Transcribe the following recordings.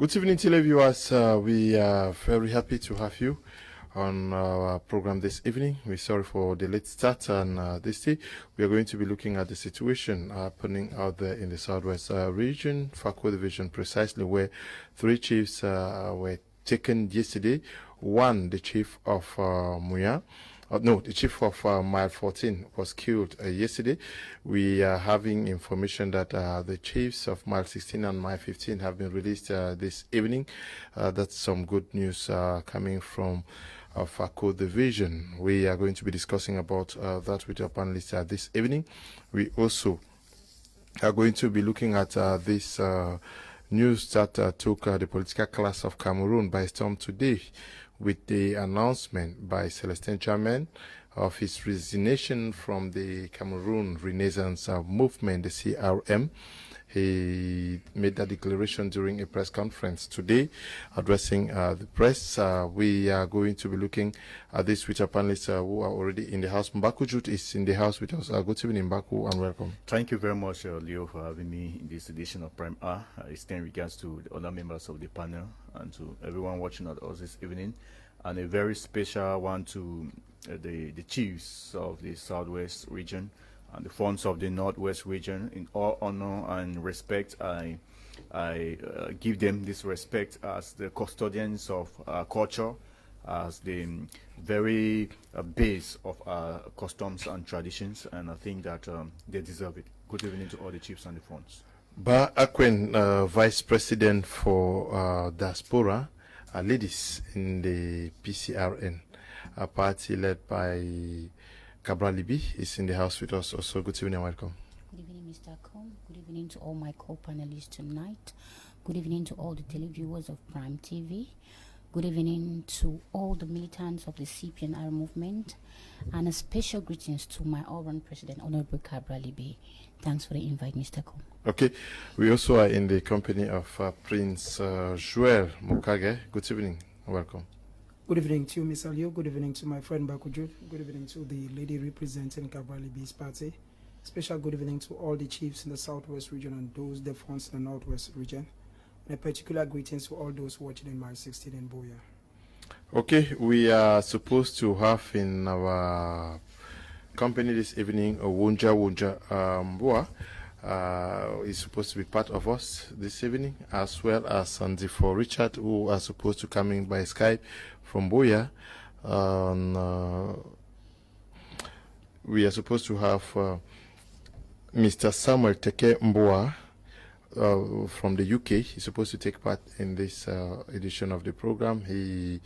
Good evening, televiewers. We are very happy to have you on our program this evening. We're sorry for the late start, and this day we are going to be looking at the situation happening out there in the southwest region, Fako division, precisely where three chiefs were taken yesterday. One, the chief of Muya. The chief of Mile 14 was killed yesterday. We are having information that the chiefs of Mile 16 and Mile 15 have been released this evening. That's some good news coming from Fako division. We are going to be discussing about that with our panelists this evening. We also are going to be looking at this news that took the political class of Cameroon by storm today, with the announcement by Celestin Djamen of his resignation from the Cameroon Renaissance movement, the CRM. He made that declaration during a press conference today, addressing the press. We are going to be looking at this with our panelists who are already in the house. Mbaku Jut is in the house with us. Good evening, Mbaku, and welcome. Thank you very much, Leo, for having me in this edition of Prime R. Extend regards to the other members of the panel and to everyone watching us this evening, and a very special one to the chiefs of the Southwest region and the funds of the Northwest region. In all honor and respect, I give them this respect as the custodians of our culture, as the very base of our customs and traditions, and I think that they deserve it. Good evening to all the chiefs and the funds. Ba Akwen, Vice President for Diaspora, ladies in the PCRN, a party led by Cabralibi, is in the house with us also. Good evening and welcome. Good evening, Mr. Com. Good evening to all my co-panelists tonight. Good evening to all the televiewers of Prime TV. Good evening to all the militants of the CPNR movement, and a special greetings to my all-round president, Honorable Cabralibi. Thanks for the invite, Mr. Com. Okay, we also are in the company of Prince Joel Mokage. Good evening and welcome. Good evening to you, Mr. Leo. Good evening to my friend Bakujut. Good evening to the lady representing Cabralibi's party. Special good evening to all the chiefs in the Southwest region and those the funds in the Northwest region. And a particular greetings to all those watching in Mile 16 in Buea. Okay, we are supposed to have in our company this evening Wunja Boa. Is supposed to be part of us this evening, as well as Sandy for Richard, who are supposed to come in by Skype from Buea. We are supposed to have Mr. Samuel Teke Mboa from the UK. He's supposed to take part in this edition of the program. He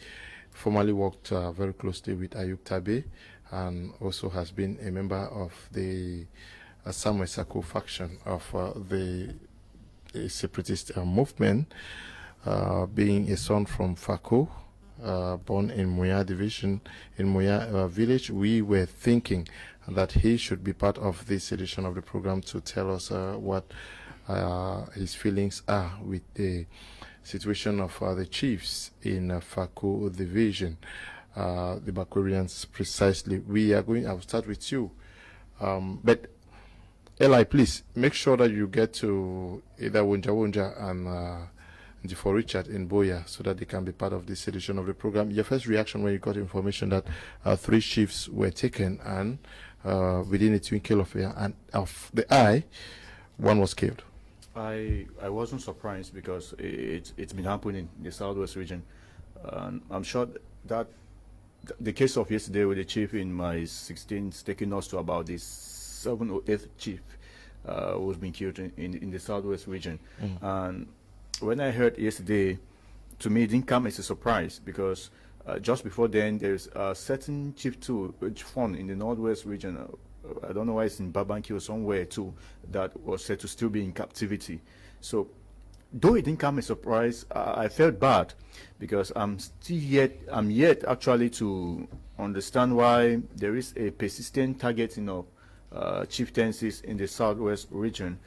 formerly worked very closely with Ayuk Tabe, and also has been a member of the Samuel Sako faction of the separatist movement, being a son from Fako, born in Muya division, in Muya village. We were thinking that he should be part of this edition of the program to tell us what his feelings are with the situation of the chiefs in Fako division, the Bakurians precisely. I'll start with you, but Eli, please make sure that you get to either Wunja and for Richard in Buea so that they can be part of this edition of the program. Your first reaction when you got information that three chiefs were taken, and within a twinkle of the eye, one was killed. I wasn't surprised because it's been happening in the Southwest region. I'm sure that the case of yesterday with the chief in my 16 is taking us to about this 7th or 8th chief who's been killed in the Southwest region. And when I heard yesterday, to me it didn't come as a surprise, because just before then there's a certain chief too, fund in the Northwest region, I don't know why it's in Babanki or somewhere too, that was said to still be in captivity. So though it didn't come as a surprise, I felt bad, because I'm yet actually to understand why there is a persistent targeting of chieftaincies in the Southwest region.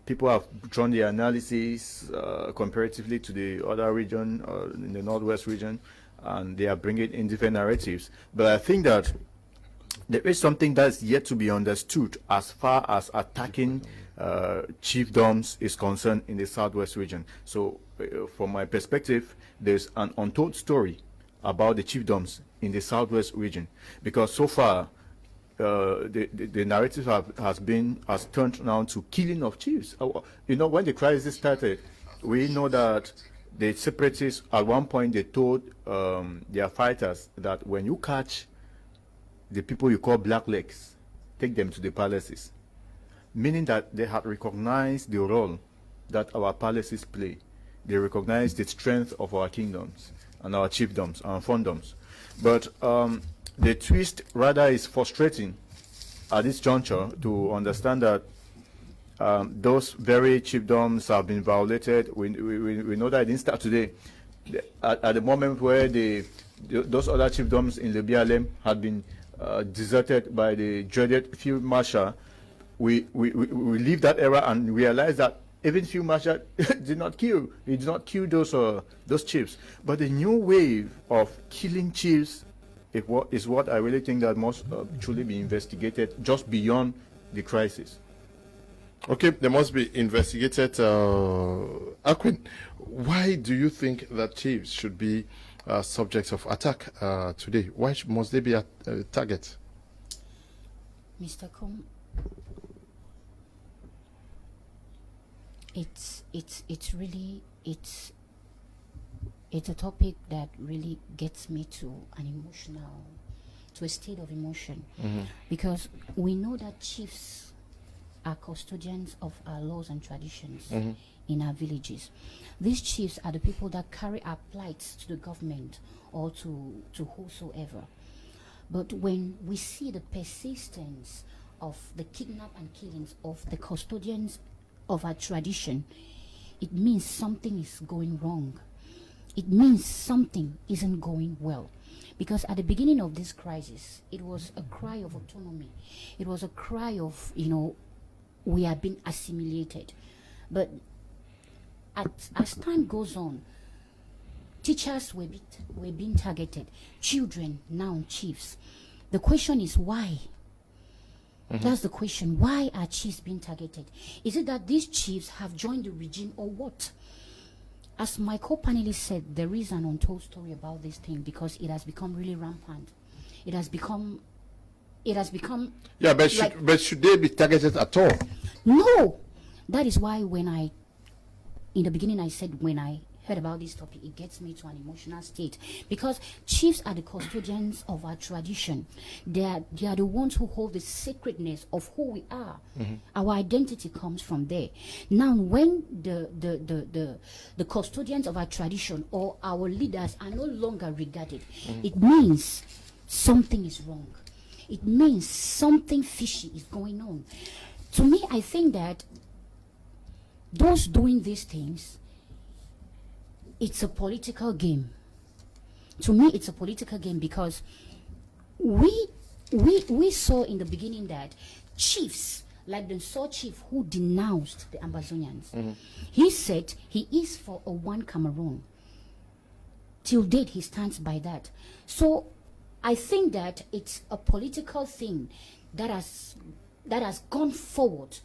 People have drawn the analysis comparatively to the other region, in the Northwest region, and they are bringing in different narratives. But I think that there is something that's yet to be understood as far as attacking chiefdoms is concerned in the southwest region. So from my perspective, there's an untold story about the chiefdoms in the southwest region, because so far the narrative has turned now to killing of chiefs. You know, when the crisis started, we know that the separatists at one point they told their fighters that when you catch the people you call blacklegs, take them to the palaces, meaning that they had recognized the role that our palaces play. They recognized the strength of our kingdoms and our chiefdoms and fondoms. But the twist rather is frustrating at this juncture to understand that those very chiefdoms have been violated. We know that it didn't start today. At the moment where those other chiefdoms in the BLM had been deserted by the dreaded Field Marshal, we leave that era and realize that even Field Marshal did not kill those chiefs. But the new wave of killing chiefs is what I really think that must truly be investigated just beyond the crisis. Okay, they must be investigated. Akwin, why do you think that chiefs should be subjects of attack today? Why must they be a target? Mr. Com, it's a topic that really gets me to a state of emotion, because we know that chiefs are custodians of our laws and traditions in our villages. These chiefs are the people that carry our plights to the government or to whosoever. But when we see the persistence of the kidnap and killings of the custodians of our tradition, it means something is going wrong. It means something isn't going well. Because at the beginning of this crisis, it was a cry of autonomy. It was a cry of, we are being assimilated. But as time goes on, teachers were being targeted, children now chiefs. The question is why? That's the question. Why are chiefs being targeted? Is it that these chiefs have joined the regime or what? As my co-panelist said, there is an untold story about this thing because it has become really rampant. It has become. Yeah, but should they be targeted at all? No, that is why in the beginning I said when I heard about this topic, it gets me to an emotional state, because chiefs are the custodians of our tradition. They are the ones who hold the sacredness of who we are. Our identity comes from there. Now, when the custodians of our tradition or our leaders are no longer regarded, it means something is wrong. It means something fishy is going on. To me, I think that those doing these things, it's a political game. To me, it's a political game because we saw in the beginning that chiefs, like the Saw chief who denounced the Amazonians, he said he is for a one Cameroon. Till date, he stands by that. So I think that it's a political thing that has gone forward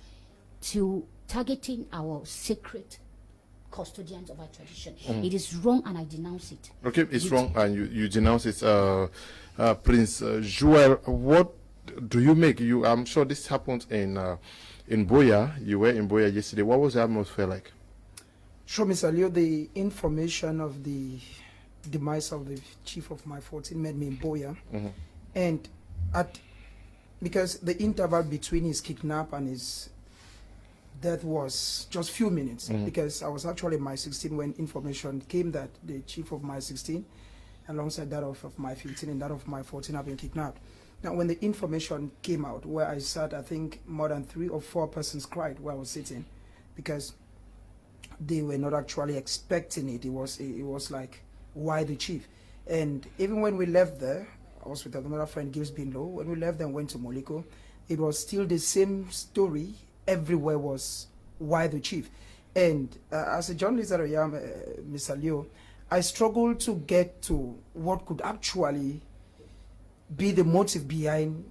to targeting our sacred custodians of our tradition. It is wrong and I denounce it. Okay, it's wrong and you denounce it. Prince Joel, what do you make? I'm sure this happened in Buea. You were in Buea yesterday. What was the atmosphere like? Sure, Mr. Leo, the information of the demise of the chief of my 14 met me in Buea. And because the interval between his kidnap and his death was just few minutes, because I was actually in my 16 when information came that the chief of my 16 alongside that of my 15 and that of my 14 have been kidnapped. Now when the information came out, where I sat, I think more than 3 or 4 persons cried where I was sitting, because they were not actually expecting it. It was like, why the chief? And even when we left there, I was with another friend, Gibbs Binlo. When we left and went to Moliko, it was still the same story. Everywhere was, why the chief? And as a journalist that I am, Mr. Leo, I struggled to get to what could actually be the motive behind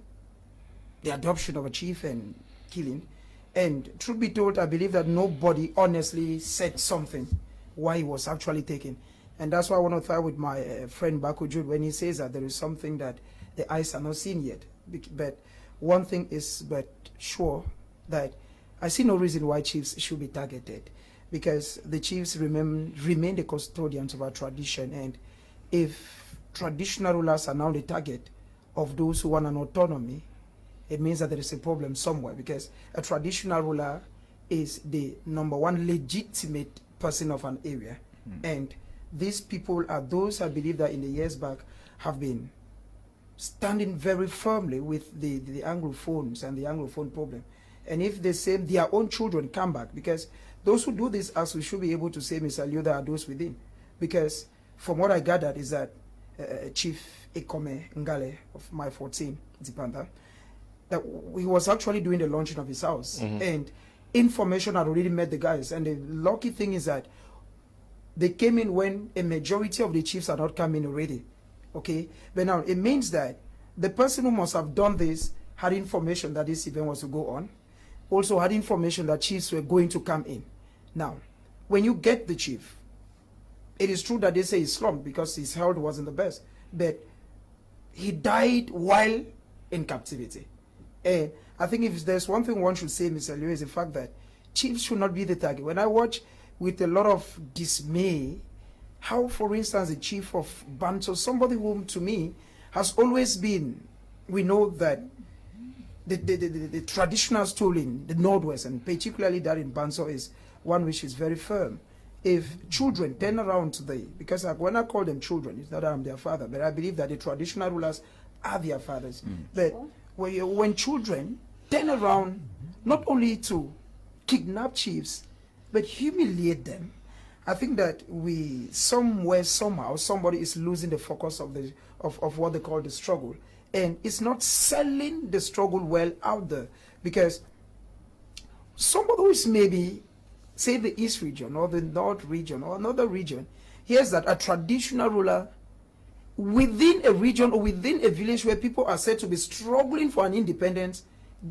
the adoption of a chief and killing. And truth be told, I believe that nobody honestly said something why he was actually taken. And that's why I want to start with my friend Baku Jude when he says that there is something that the eyes are not seen yet. But one thing is but sure, that I see no reason why chiefs should be targeted, because the chiefs remain the custodians of our tradition. And if traditional rulers are now the target of those who want an autonomy, it means that there is a problem somewhere, because a traditional ruler is the number one legitimate person of an area. And these people are those, I believe, that in the years back have been standing very firmly with the Anglophones and the Anglophone problem. And if they say their own children come back, because those who do this as we should be able to say, Mr. Lioda, are those within. Because from what I gathered is that Chief Kmer Ngale of my 14, Zipanda, that he was actually doing the launching of his house. And information had already met the guys. And the lucky thing is that they came in when a majority of the chiefs are not coming already. Okay? But now it means that the person who must have done this had information that this event was to go on, also had information that chiefs were going to come in. Now, when you get the chief, it is true that they say he slumped because his health wasn't the best, but he died while in captivity. And I think if there's one thing one should say, Mr. Leo, is the fact that chiefs should not be the target. When I watch with a lot of dismay how, for instance, the chief of Banto, somebody whom to me has always been, we know that the traditional stool in the Northwest, and particularly that in Banto, is one which is very firm. If children turn around today, because when I call them children, it's not that I'm their father, but I believe that the traditional rulers are their fathers. But when children turn around, not only to kidnap chiefs, but humiliate them, I think that we, somewhere, somehow, somebody is losing the focus of what they call the struggle. And it's not selling the struggle well out there, because somebody who is maybe, say, the East region or the North region or another region, hears that a traditional ruler within a region or within a village where people are said to be struggling for an independence,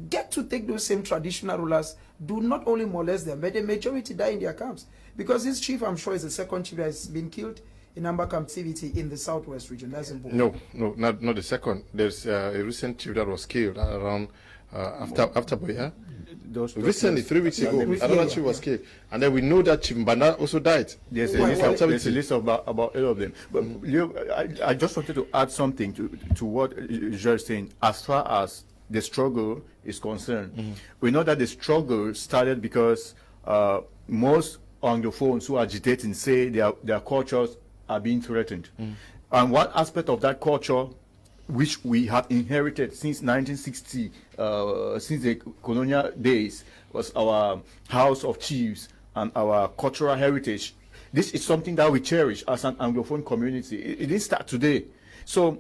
get to take those same traditional rulers, do not only molest them, but the majority die in their camps. Because this chief, I'm sure, is the second chief that has been killed in amber captivity in the southwest region. That's important. No, not the second. There's a recent chief that was killed around after Buea. Recently, 3 weeks ago, another chief was killed. And then we know that Chief Mbana also died. There's a list of about 8 of them. But Leo, I just wanted to add something to what you're saying. As far as the struggle is concerned, we know that the struggle started because most Anglophones who are agitating say their cultures are being threatened. And one aspect of that culture which we have inherited since 1960, since the colonial days, was our house of chiefs and our cultural heritage. This is something that we cherish as an Anglophone community. It didn't start today. So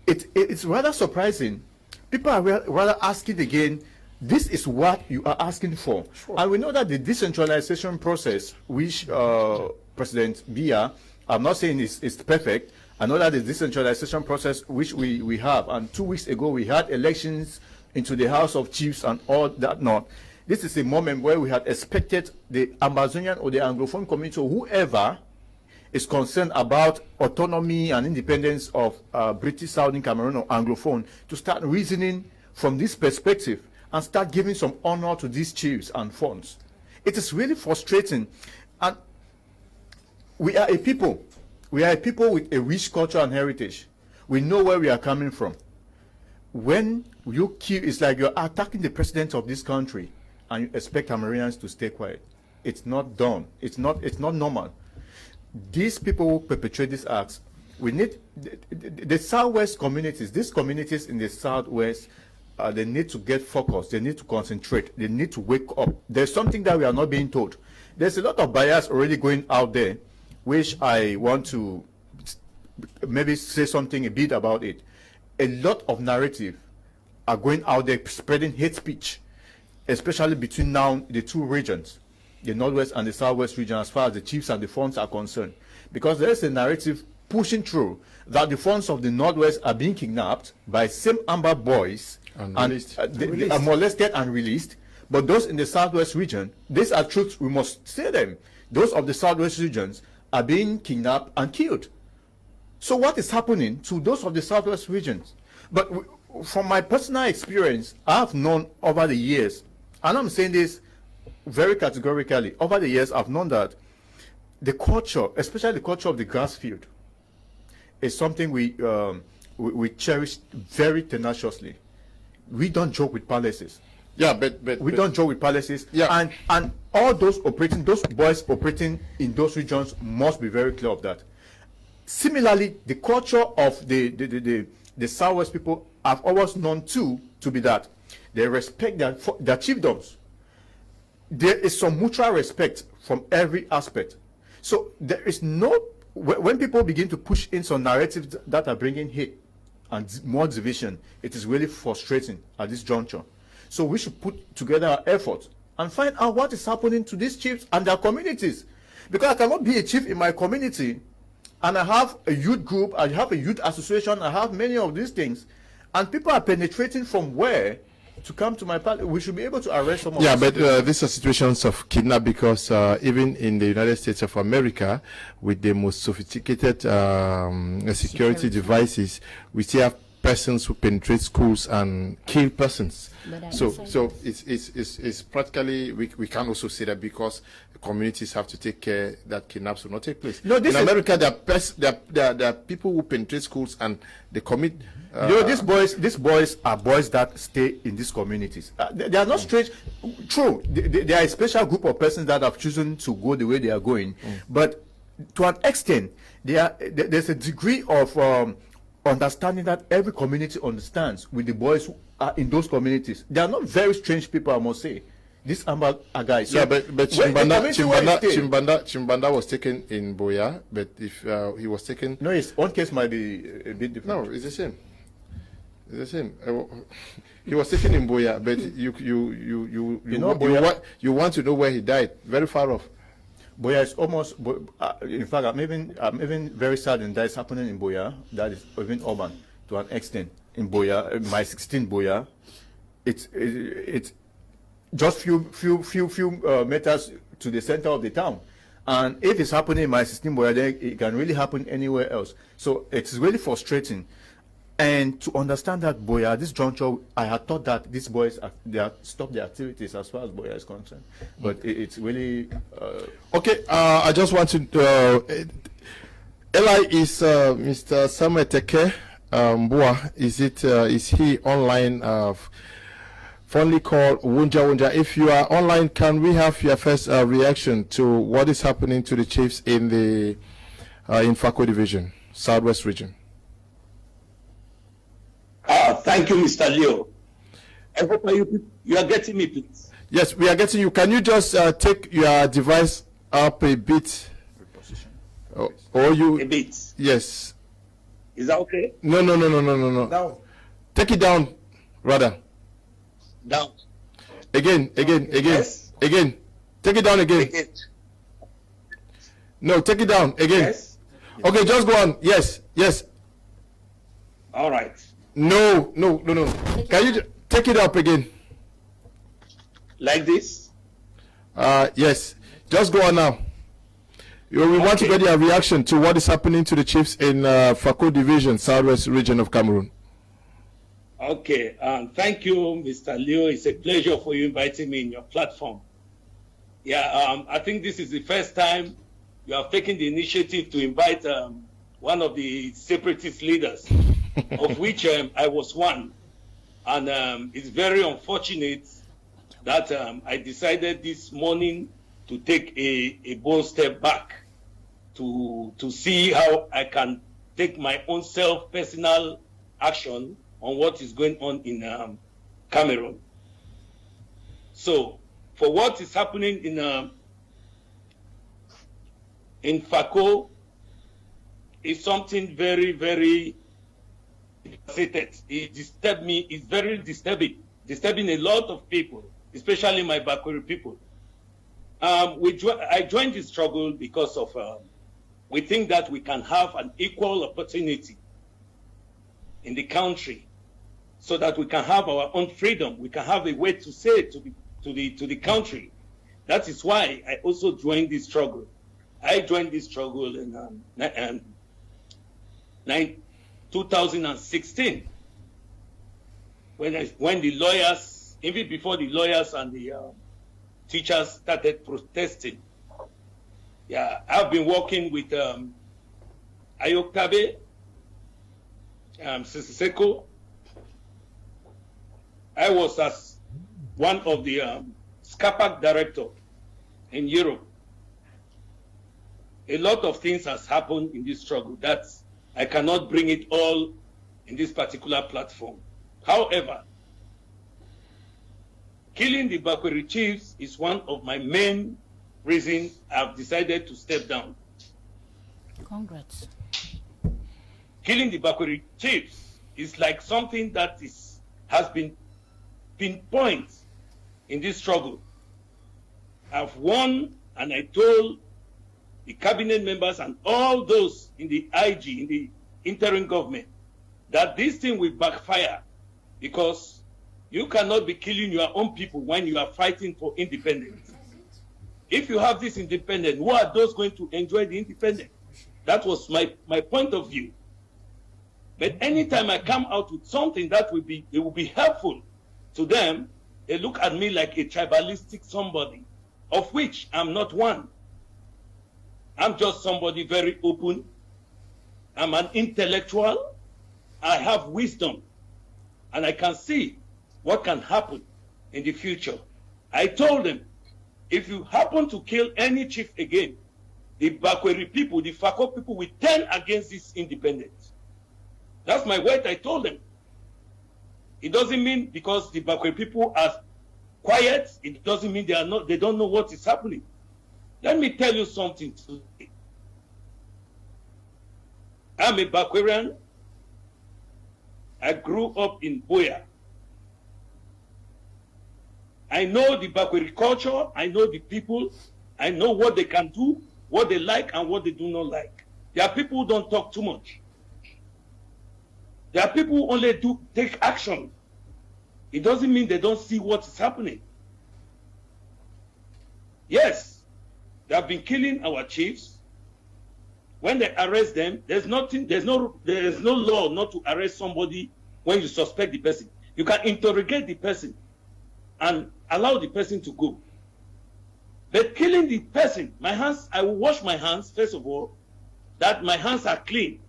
it's rather surprising. People are rather asking again, this is what you are asking for. Sure. And we know that the decentralization process, which President Biya, I'm not saying it's perfect. I know that the decentralization process which we have, and 2 weeks ago we had elections into the House of Chiefs and all that not. This is a moment where we had expected the Amazonian or the Anglophone community or whoever is concerned about autonomy and independence of British Southern Cameroon or Anglophone to start reasoning from this perspective and start giving some honor to these chiefs and funds. It is really frustrating. And we are a people. We are a people with a rich culture and heritage. We know where we are coming from. When you kill, it's like you're attacking the president of this country and you expect Cameroonians to stay quiet. It's not done. It's not normal. These people who perpetrate these acts, we need the Southwest communities, these communities in the Southwest, they need to get focused. They need to concentrate. They need to wake up. There's something that we are not being told. There's a lot of bias already going out there, which I want to maybe say something a bit about it. A lot of narrative are going out there spreading hate speech, especially between now the two regions, the Northwest and the Southwest region, as far as the chiefs and the funds are concerned. Because there's a narrative pushing through that the funds of the Northwest are being kidnapped by same Amber boys And and released. they are molested and released. But those in the southwest region, these are truths, we must say them. Those of the southwest regions are being kidnapped and killed. So what is happening to those of the southwest regions? But from my personal experience, I have known over the years, and I'm saying this very categorically, over the years I've known that the culture, especially the culture of the grass field, is something we cherish very tenaciously. We don't joke with palaces. Yeah, but We don't joke with palaces. Yeah. And all those boys operating in those regions must be very clear of that. Similarly, the culture of the Southwest people have always known to be that they respect their chiefdoms. There is some mutual respect from every aspect. So there is no, when people begin to push in some narratives that are bringing hate and more division, it is really frustrating at this juncture. So we should put together our efforts and find out what is happening to these chiefs and their communities. Because I cannot be a chief in my community and I have a youth group, I have a youth association, I have many of these things, and people are penetrating from where to come to my party. We should be able to arrest some of yeah, these but these are situations of kidnap because even in the United States of America, with the most sophisticated security devices, we still have persons who penetrate schools and kill persons. So it's practically, we can also say that because the communities have to take care that kidnaps will not take place. No, in America, there are people who penetrate schools and they commit. These boys are boys that stay in these communities. They are not strange. True, they are a special group of persons that have chosen to go the way they are going. But to an extent, there's a degree of understanding that every community understands with the boys who are in those communities. They are not very strange people, I must say. These are guys. So yeah, but Chimbanda was taken in Buea, but if he was taken... No, his own case might be a bit different. No, it's the same. It's the same. He was taken in Buea, but you want to know where he died. Very far off. Buea is almost, in fact, I'm even very saddened that is happening in Buea. That is even urban to an extent. In Buea, my 16 Buea, it's just few meters to the center of the town. And if it's happening in my 16 Buea, then it can really happen anywhere else. So it's really frustrating. And to understand that Buea, this juncture, I had thought that these boys they have stopped their activities as far as Buea is concerned. But it's really okay. I just want to Eli is Mr. Samuel Teke Boa. Is he online? Fondly called Wunja. If you are online, can we have your first reaction to what is happening to the chiefs in the in Fako division, Southwest region? Thank you, Mr. Leo. I hope you are getting me, please. Yes, we are getting you. Can you just take your device up a bit? Or you... A bit. Yes. Is that okay? No. Down. Take it down, rather. Down. Again. Yes. Again. Take it down again. Take it. No, take it down again. Yes. Okay, just go on. Yes. All right. No. Can you take it up again? Like this? Yes. Just go on now. We want to get your reaction to what is happening to the chiefs in Fako Division, Southwest region of Cameroon. Okay. Thank you, Mr. Leo. It's a pleasure for you inviting me in your platform. Yeah, I think this is the first time you have taken the initiative to invite one of the separatist leaders, of which I was one. And it's very unfortunate that I decided this morning to take a bold step back to see how I can take my own personal action on what is going on in Cameroon. So, for what is happening in Fako is something very, very it disturbed me. It's very disturbing a lot of people, especially my Bakuri people. I joined the struggle because of we think that we can have an equal opportunity in the country so that we can have our own freedom. We can have a way to say to the country. That is why I also joined this struggle. I joined this struggle in 2016 when the lawyers, even before the lawyers and the teachers started protesting. Yeah, I've been working with Ayoktabe, Siseko. I was as one of the SCAPAC director in Europe. A lot of things has happened in this struggle that I cannot bring it all in this particular platform. However, killing the Bakweri chiefs is one of my main reasons I've decided to step down. Congrats. Killing the Bakweri chiefs is like something that has been pinpointed in this struggle. I've won, and I told the cabinet members and all those in the IG, in the interim government, that this thing will backfire, because you cannot be killing your own people when you are fighting for independence. If you have this independence, who are those going to enjoy the independence? That was my point of view. But anytime I come out with something that will be helpful to them, they look at me like a tribalistic somebody, of which I'm not one. I'm just somebody very open. I'm an intellectual. I have wisdom. And I can see what can happen in the future. I told them, if you happen to kill any chief again, the Bakweri people, the Fako people will turn against this independence. That's my word. I told them. It doesn't mean because the Bakweri people are quiet, it doesn't mean they don't know what is happening. Let me tell you something today. I'm a Bakwerian. I grew up in Buea. I know the Bakweri culture. I know the people. I know what they can do, what they like, and what they do not like. There are people who don't talk too much. There are people who only take action. It doesn't mean they don't see what is happening. Yes, they have been killing our chiefs. When they arrest them, there's no law not to arrest somebody when you suspect the person. You can interrogate the person and allow the person to go. But killing the person, I will wash my hands, first of all, that my hands are clean.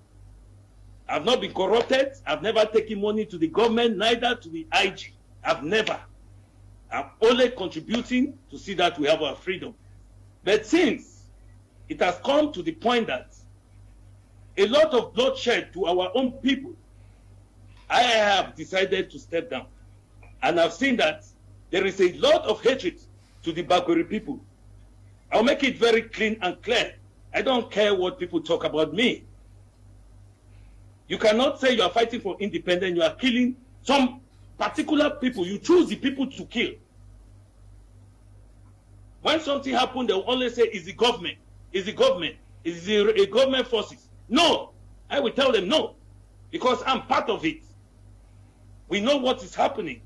I've not been corrupted. I've never taken money to the government, neither to the IG. I've never. I'm only contributing to see that we have our freedom. But since it has come to the point that a lot of bloodshed to our own people, I have decided to step down. And I've seen that there is a lot of hatred to the Bakweri people. I'll make it very clean and clear. I don't care what people talk about me. You cannot say you are fighting for independence, you are killing some particular people. You choose the people to kill. When something happens, they will only say, is the government, is the government, is the government forces. No, I will tell them no, because I'm part of it. We know what is happening.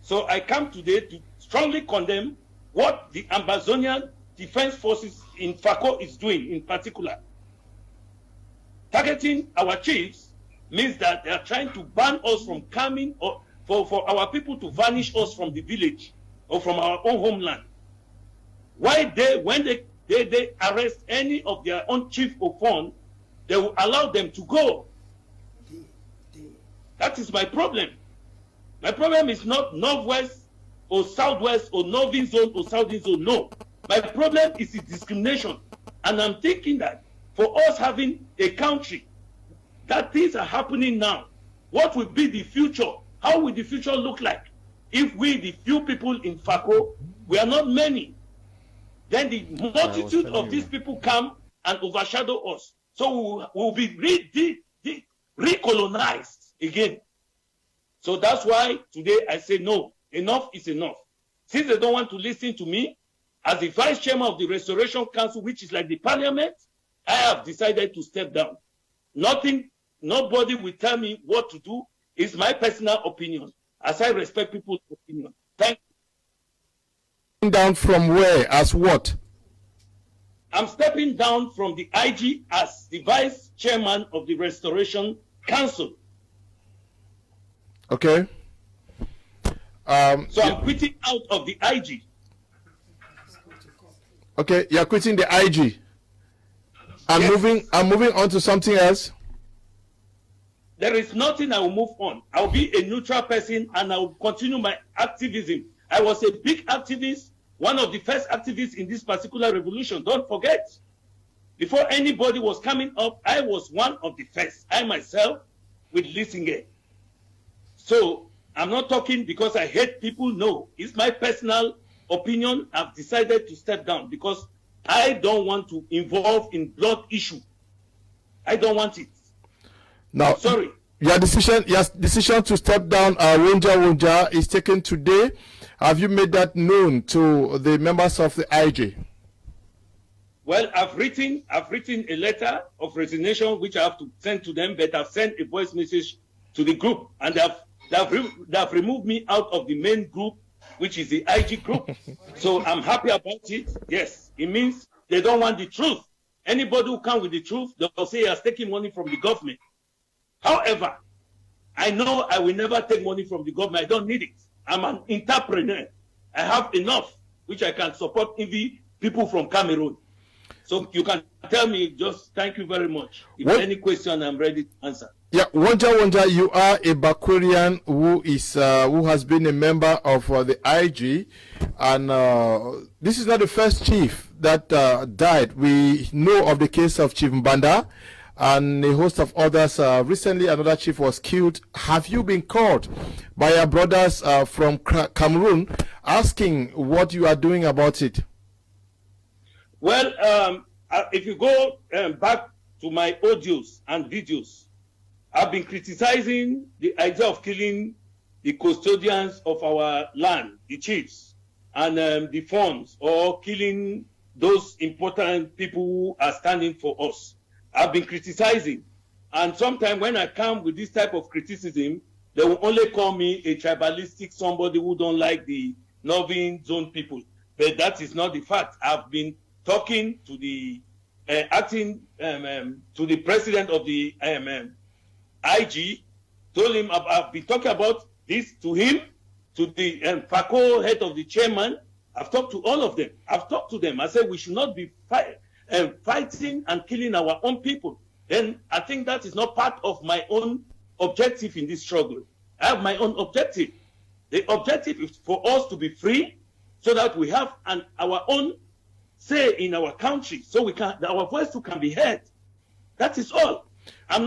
So I come today to strongly condemn what the Amazonian Defense Forces in Fako is doing in particular. Targeting our chiefs means that they are trying to ban us from coming, or for our people to vanish us from the village or from our own homeland. Why when they arrest any of their own chief or phone, they will allow them to go. That is my problem. My problem is not northwest or southwest or northern zone or southern zone. No. My problem is the discrimination. And I'm thinking that for us having a country, that things are happening now, what will be the future? How will the future look like? If we, the few people in Fako, we are not many, then the multitude of these people come and overshadow us. So we'll be recolonized again. So that's why today I say no, enough is enough. Since they don't want to listen to me, as the vice chairman of the Restoration Council, which is like the parliament, I have decided to step down. Nothing nobody will tell me what to do. It's my personal opinion, as I respect people's opinion. Thank you. Down from where? As what? I'm stepping down from the IG as the vice chairman of the Restoration Council. Okay. So I'm quitting out of the IG. Okay, you're quitting the IG. I'm Yes. moving on to something else. There is nothing I will move on. I'll be a neutral person and I will continue my activism. I was a big activist, one of the first activists in this particular revolution. Don't forget. Before anybody was coming up, I was one of the first. I myself with Lissinger. So I'm not talking because I hate people. No, it's my personal opinion. I've decided to step down because I don't want to involve in blood issue. I don't want it. Now, Sorry. Your decision to step down, Wonja, is taken today. Have you made that known to the members of the IG? Well, I've written a letter of resignation which I have to send to them, but I've sent a voice message to the group, and they've removed me out of the main group, which is the IG group. So I'm happy about it. Yes, it means they don't want the truth. Anybody who comes with the truth, they'll say he has taken money from the government. However, I know I will never take money from the government. I don't need it. I'm an entrepreneur. I have enough which I can support even people from Cameroon. So you can tell me, just thank you very much. If any question, I'm ready to answer. Yeah, Wonja, you are a Bakurian who has been a member of the IG, and this is not the first chief that died. We know of the case of Chief Mbanda and a host of others. Recently, another chief was killed. Have you been called by your brothers from Cameroon asking what you are doing about it? Well, if you go back to my audios and videos, I've been criticizing the idea of killing the custodians of our land, the chiefs, and the funds, or killing those important people who are standing for us. I've been criticizing. And sometimes when I come with this type of criticism, they will only call me a tribalistic somebody who don't like the Northern Zone people. But that is not the fact. I've been talking to the to the president of the IG, told him I've been talking about this to him, to the FACO head of the chairman. I've talked to all of them. I've talked to them. I said we should not be fighting and killing our own people. Then I think that is not part of my own objective in this struggle. I have my own objective. The objective is for us to be free so that we have our own say in our country, so our voice too can be heard. That is all. I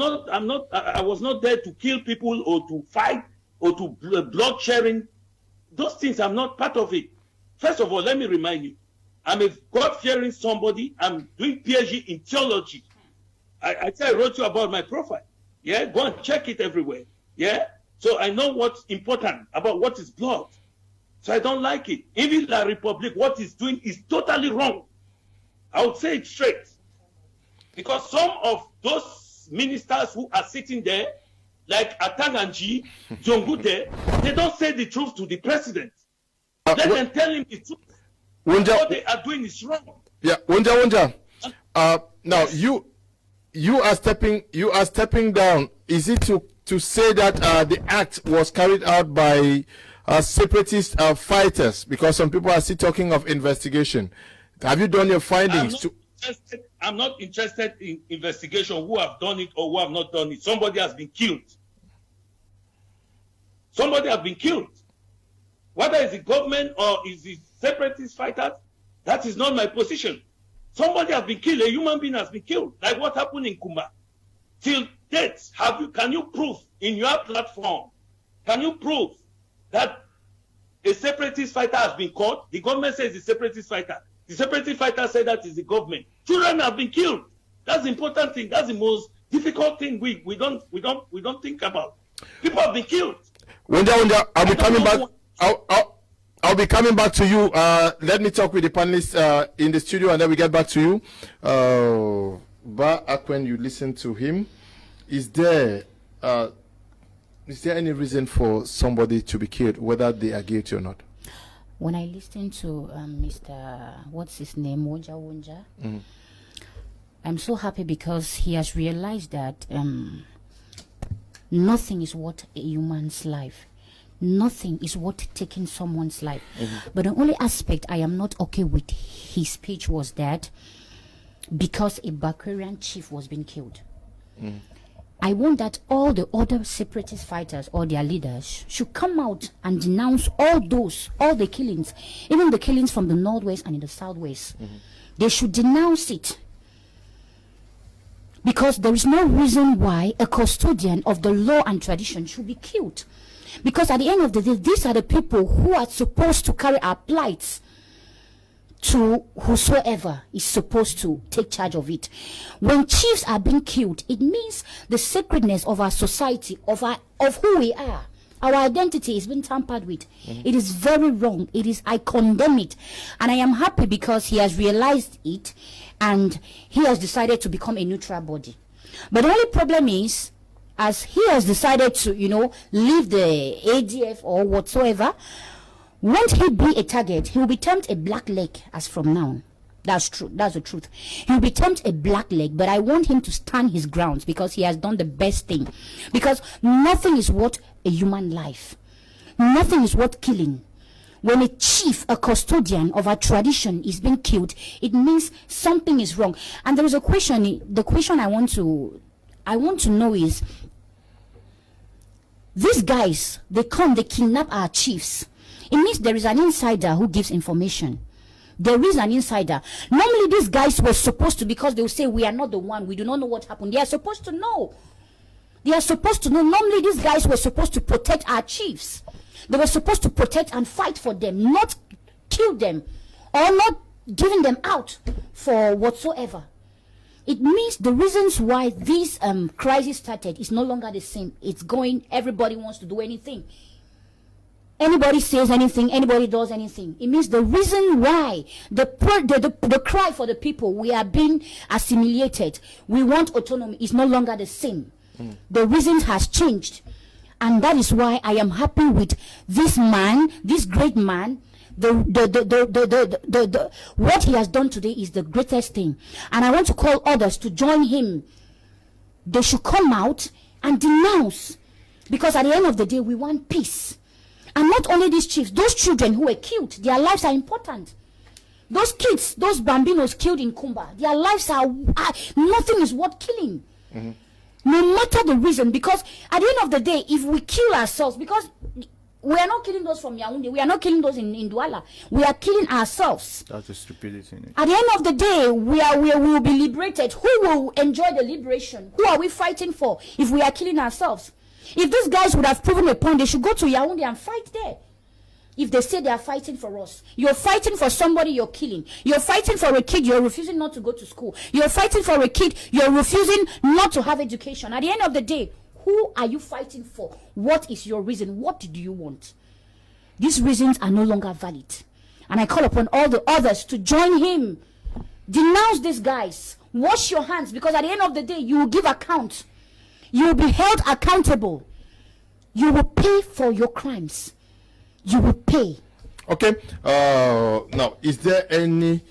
was not there to kill people or to fight or to blood sharing. Those things, I'm not part of it. First of all, let me remind you, I'm a God-fearing somebody. I'm doing PhD in theology. I wrote you about my profile. Yeah, go and check it everywhere. Yeah, so I know what's important about what is blood. So I don't like it. Even La Republic, what it's doing is totally wrong. I would say it straight. Because some of those ministers who are sitting there, like Atanganji, Jongute, they don't say the truth to the president. Let them tell him the truth. What they are doing is wrong. Yeah, Wonja. Now you are stepping down. Is it to say that the act was carried out by separatist fighters? Because some people are still talking of investigation. Have you done your findings? I'm not interested in investigation, who have done it or who have not done it. Somebody has been killed. Somebody has been killed. Whether it's the government or is the separatist fighters, that is not my position. Somebody has been killed. A human being has been killed. Like what happened in Kumba. Till date, can you prove in your platform, can you prove that a separatist fighter has been caught? The government says the separatist fighter. The separatist fighter said that is the government. Children have been killed. That's the important thing. That's the most difficult thing we don't think about. People have been killed. Wonja, I'll be coming back. I'll be coming back to you. Let me talk with the panelists in the studio, and then we get back to you. Ba Akwen, you listen to him. is there any reason for somebody to be killed, whether they are guilty or not? When I listen to Mr. what's his name, Wonja, I'm so happy because he has realized that nothing is worth a human's life. Nothing is worth taking someone's life. But the only aspect I am not okay with his speech was that because a Barbarian chief was being killed. I want that all the other separatist fighters or their leaders should come out and denounce all the killings, even the killings from the northwest and in the southwest. They should denounce it. Because there is no reason why a custodian of the law and tradition should be killed. Because at the end of the day, these are the people who are supposed to carry our plights to whosoever is supposed to take charge of it. When chiefs are being killed, it means the sacredness of our society, of who we are. Our identity is being tampered with. It is very wrong. I condemn it. And I am happy because he has realized it and he has decided to become a neutral body. But the only problem is, as he has decided to, leave the ADF or whatsoever, won't he be a target? He will be termed a black leg as from now. That's true. That's the truth. He will be termed a black leg, but I want him to stand his grounds because he has done the best thing. Because nothing is worth a human life. Nothing is worth killing. When a chief, a custodian of our tradition is being killed, it means something is wrong. And there is a question. The question I want to know is, these guys, they kidnap our chiefs. It means there is an insider who gives information. There is an insider. Normally these guys were supposed to, because they will say we are not the one, we do not know what happened. They are supposed to know. They are supposed to know. Normally these guys were supposed to protect our chiefs. They were supposed to protect and fight for them, not kill them or not giving them out for whatsoever. It means the reasons why this crisis started is no longer the same. It's going, everybody wants to do anything. Anybody says anything, anybody does anything. It means the reason why the cry for the people, we are being assimilated, we want autonomy, is no longer the same. The reason has changed. And that is why I am happy with this man, this great man. What he has done today is the greatest thing. And I want to call others to join him. They should come out and denounce. Because at the end of the day, we want peace. And not only these chiefs, those children who were killed, their lives are important. Those kids, those bambinos killed in Kumba, their lives are nothing is worth killing. No matter the reason, because at the end of the day, if we kill ourselves, because we are not killing those from Yaoundé, we are not killing those in Douala, we are killing ourselves. That's the stupidity in it. At the end of the day, we will be liberated. Who will enjoy the liberation? Who are we fighting for if we are killing ourselves? If these guys would have proven a point, they should go to Yaoundé and fight there. If they say they are fighting for us, you're fighting for somebody you're killing. You're fighting for a kid, you're refusing not to go to school. You're fighting for a kid, you're refusing not to have education. At the end of the day, who are you fighting for? What is your reason? What do you want? These reasons are no longer valid. And I call upon all the others to join him. Denounce these guys. Wash your hands, because at the end of the day, you will give account. You will be held accountable. You will pay for your crimes. You will pay. Okay. Now, is there any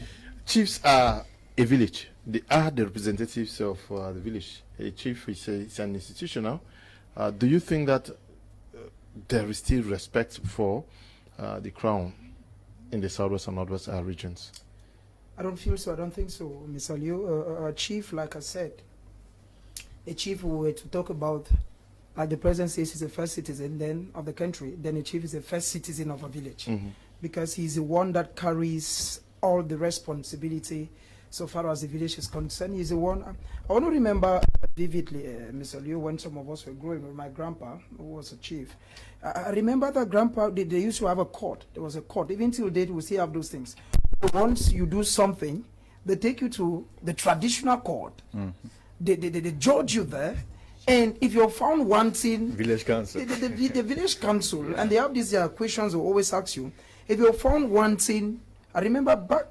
chiefs are a village? They are the representatives of the village. A chief is an institution now. Do you think that there is still respect for the crown in the southwest and northwest regions? I don't feel so. I don't think so, Mr. Liu. A chief, like I said, a chief who were to talk about, like the president says, he's the first citizen then of the country, then a chief is the first citizen of a village, because he's the one that carries all the responsibility so far as the village is concerned. He's the one. I want to remember vividly, Mr. Liu, when some of us were growing with my grandpa, who was a chief. I remember that grandpa, they used to have a court. There was a court. Even till date, we still have those things. Once you do something, they take you to the traditional court. They judge you there. And if you're found wanting, Village council, the village council, and they have these questions they always ask you. If you're found wanting, I remember back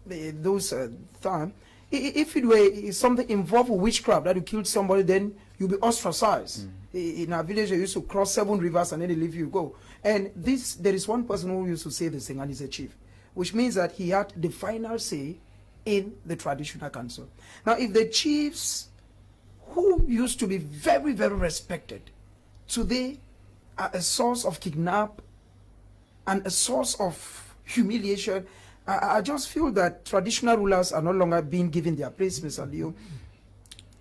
those time, if it were something involved with witchcraft, that you killed somebody, then you'll be ostracized. In our village, they used to cross 7 rivers and then they leave you go. And there is one person who used to say this thing, and he's a chief, which means that he had the final say in the traditional council. Now, if the chiefs who used to be very, very respected today are a source of kidnap and a source of humiliation, I just feel that traditional rulers are no longer being given their place, Mr. Leo.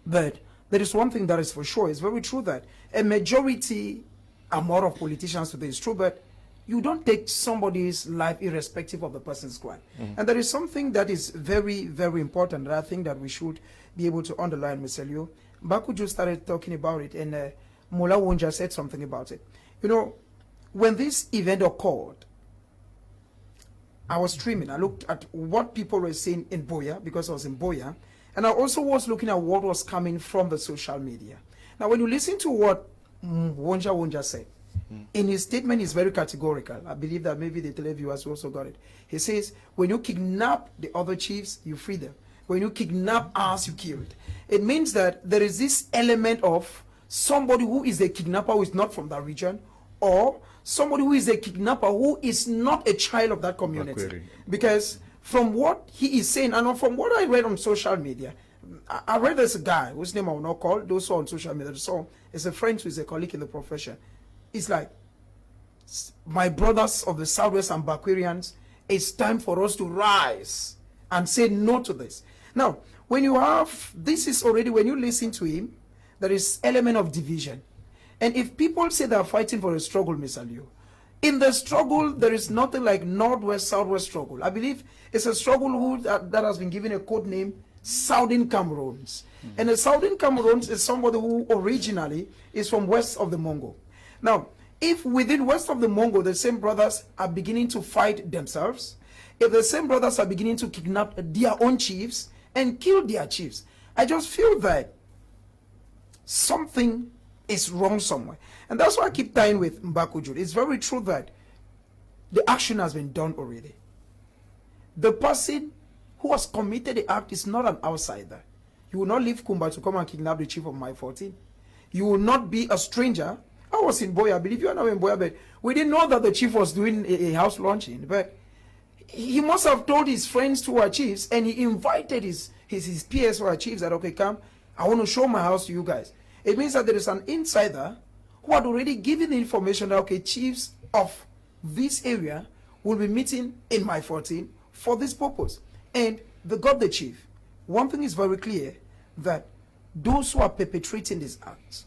But there is one thing that is for sure. It's very true that a majority are more of politicians today. It's true, but you don't take somebody's life irrespective of the person's crime. And there is something that is very, very important that I think that we should be able to underline, Mr. Leo. Bakuju started talking about it, and Mola Wonja said something about it. You know, when this event occurred, I was streaming. I looked at what people were saying in Buea, because I was in Buea, and I also was looking at what was coming from the social media. Now, when you listen to what Wonja said, in his statement, he's very categorical. I believe that maybe the televiewers also got it. He says, when you kidnap the other chiefs, you free them. When you kidnap us, you killed. It means that there is this element of somebody who is a kidnapper who is not from that region, or somebody who is a kidnapper who is not a child of that community. Because from what he is saying, and from what I read on social media, I read there's a guy whose name I will not call, those who are on social media, so is a friend who is a colleague in the profession. It's like, my brothers of the Southwest and Bakwarians, it's time for us to rise and say no to this. Now, when you have, this is already, when you listen to him, there is element of division. And if people say they are fighting for a struggle, Mr. Liu, in the struggle, there is nothing like Northwest, Southwest struggle. I believe it's a struggle that has been given a code name, Southern Cameroons. And the Southern Cameroons is somebody who originally is from west of the Mongo. Now, if within west of the Mongo, the same brothers are beginning to fight themselves, if the same brothers are beginning to kidnap their own chiefs and kill their chiefs, I just feel that something is wrong somewhere. And that's why I keep tying with Mbakuju. It's very true that the action has been done already. The person who has committed the act is not an outsider. You will not leave Kumba to come and kidnap the chief of my 14. You will not be a stranger. I was in Buea. I believe you are now in Buea, but we didn't know that the chief was doing a house launching. But he must have told his friends who are chiefs, and he invited his peers who are chiefs that, okay, come, I want to show my house to you guys. It means that there is an insider who had already given the information that, okay, chiefs of this area will be meeting in my 14 for this purpose. And they got the chief. One thing is very clear, that those who are perpetrating these acts,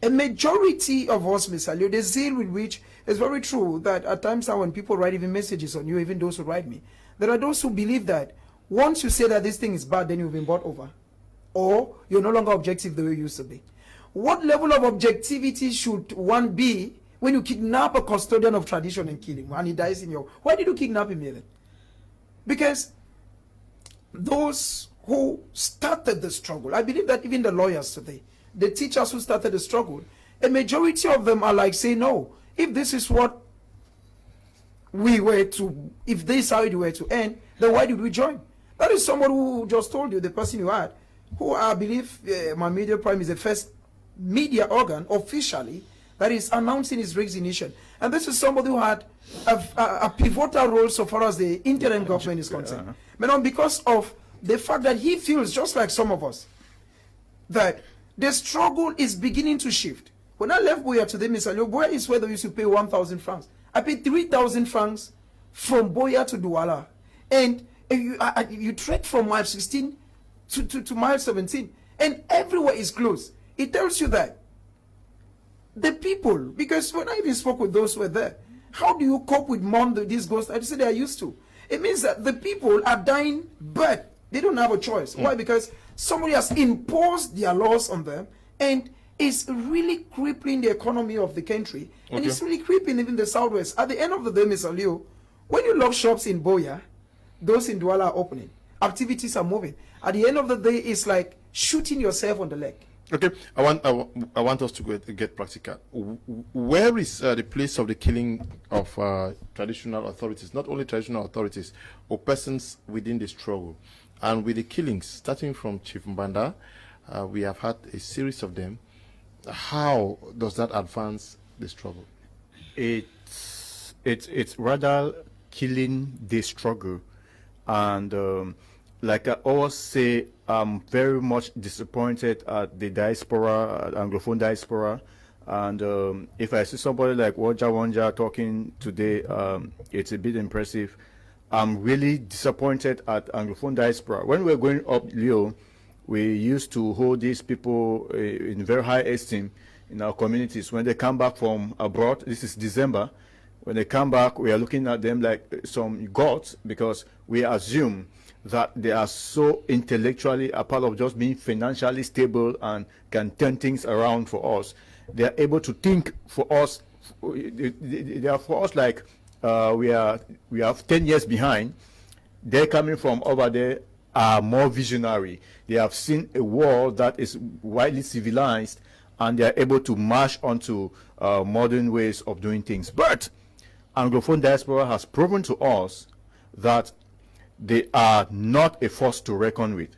a majority of us, Mr. Leo, the zeal with which is very true that at times now when people write even messages on you, even those who write me, there are those who believe that once you say that this thing is bad, then you've been bought over, or you're no longer objective the way you used to be. What level of objectivity should one be when you kidnap a custodian of tradition and kill him and he dies in your... Why did you kidnap him then? Because those who started the struggle, I believe that even the lawyers today, the teachers who started the struggle, a majority of them are like saying, no, if this is what we were to, if this is how it were to end, then why did we join? That is someone who just told you, the person you had, who I believe my media prime is the first media organ officially that is announcing his resignation. And this is somebody who had a pivotal role so far as the interim government is concerned. But because of the fact that he feels, just like some of us, that the struggle is beginning to shift. When I left Buea today, Mr. Leo, Buea is where they used to pay 1,000 francs. I paid 3,000 francs from Buea to Douala. And you trek from mile 16 to mile 17. And everywhere is closed. It tells you that the people, because when I even spoke with those who were there, how do you cope with these ghosts? I said they are used to. It means that the people are dying, but they don't have a choice. Why? Because somebody has imposed their laws on them, and it's really crippling the economy of the country, and it's really crippling even the Southwest. At the end of the day, Mr. Leo, when you lock shops in Buea, those in Douala are opening. Activities are moving. At the end of the day, it's like shooting yourself on the leg. Okay, I want us to get practical. Where is the place of the killing of traditional authorities, not only traditional authorities, or persons within the struggle? And with the killings, starting from Chief Mbanda, We have had a series of them. How does that advance the struggle? It's rather killing the struggle, and like I always say, I'm very much disappointed at the diaspora, Anglophone diaspora, and if I see somebody like Wanja talking today, it's a bit impressive. I'm really disappointed at Anglophone diaspora. When we were growing up, Leo, we used to hold these people in very high esteem in our communities. When they come back from abroad, this is December, when they come back, we are looking at them like some gods, because we assume that they are so intellectually, a part of just being financially stable and can turn things around for us. They are able to think for us. They are for us like we are 10 years behind. They're coming from over there, are more visionary. They have seen a world that is widely civilized, and they are able to march onto modern ways of doing things. But Anglophone diaspora has proven to us that they are not a force to reckon with.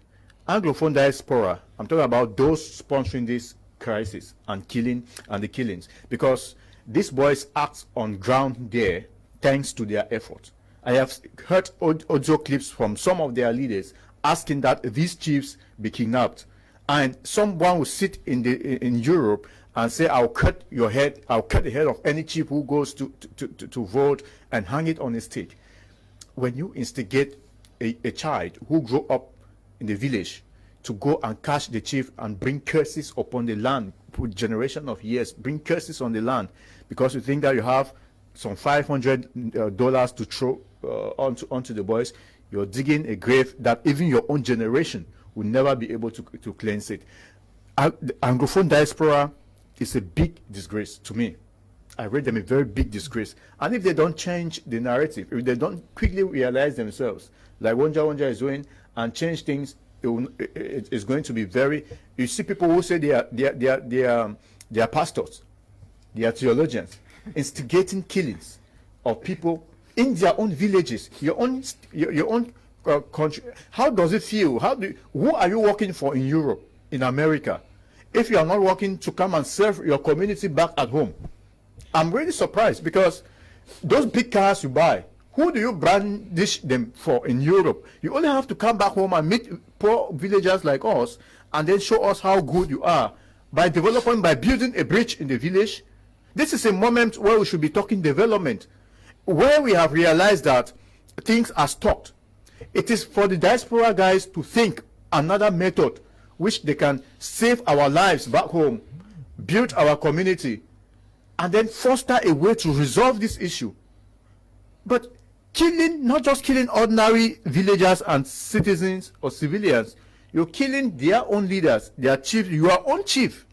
Anglophone diaspora, I'm talking about those sponsoring this crisis and the killings, because these boys act on ground there thanks to their effort. I have heard audio clips from some of their leaders asking that these chiefs be kidnapped, and someone will sit in Europe and say, I'll cut your head, I'll cut the head of any chief who goes to vote, and hang it on a stake. When you instigate a child who grew up in the village to go and catch the chief and bring curses upon the land for generation of years, bring curses on the land, because you think that you have some $500 to throw onto the boys, you're digging a grave that even your own generation will never be able to cleanse it. The Anglophone diaspora is a big disgrace to me. I rate them a very big disgrace. And if they don't change the narrative, if they don't quickly realize themselves, like Wanja is doing, and change things, it's going to be very. You see people who say they are pastors, they are theologians, instigating killings of people in their own villages, your own country. How does it feel? Who are you working for in Europe, in America, if you are not working to come and serve your community back at home? I'm really surprised, because those big cars you buy, who do you brandish them for in Europe? You only have to come back home and meet poor villagers like us, and then show us how good you are by building a bridge in the village. This is a moment where we should be talking development, where we have realized that things are stopped. It is for the diaspora guys to think another method which they can save our lives back home, build our community, and then foster a way to resolve this issue. But killing, not just killing ordinary villagers and citizens or civilians, you're killing their own leaders, their chief, your own chief.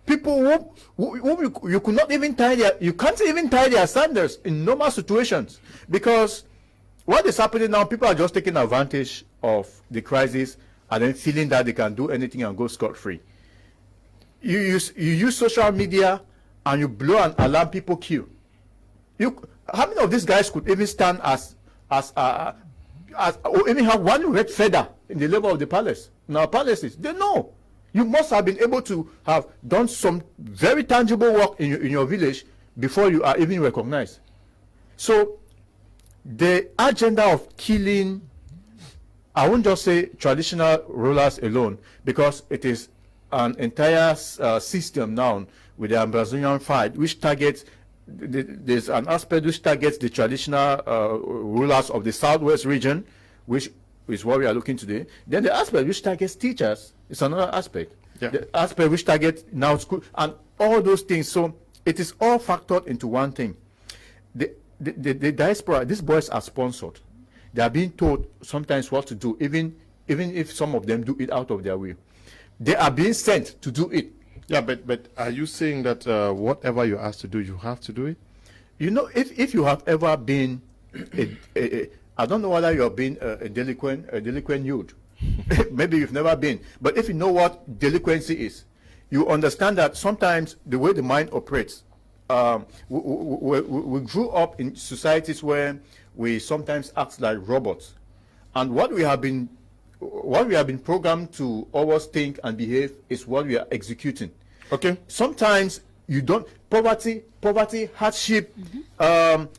People who you could not even you can't even tie their sandals in normal situations, because what is happening now, people are just taking advantage of the crisis and then feeling that they can do anything and go scot-free. You use social media and you blow an alarm, people kill. How many of these guys could even stand or even have one red feather in the level of the palace, in our palaces? They know. You must have been able to have done some very tangible work in your village before you are even recognized. So the agenda of killing, I won't just say traditional rulers alone, because it is an entire system now with the Amazonian fight, which targets, there's an aspect which targets the traditional rulers of the Southwest region, which is what we are looking today. Then the aspect which targets teachers is another aspect. Yeah. The aspect which targets now school, and all those things. So it is all factored into one thing. The diaspora, these boys are sponsored. They are being told sometimes what to do, even if some of them do it out of their will. They are being sent to do it. Yeah, but are you saying that whatever you're asked to do, you have to do it? You know, if you have ever been, I don't know whether you have been a delinquent youth. Maybe you've never been. But if you know what delinquency is, you understand that sometimes the way the mind operates, we grew up in societies where we sometimes act like robots. And what we have been what we have been programmed to always think and behave is what we are executing. Okay. Sometimes you don't, poverty, hardship,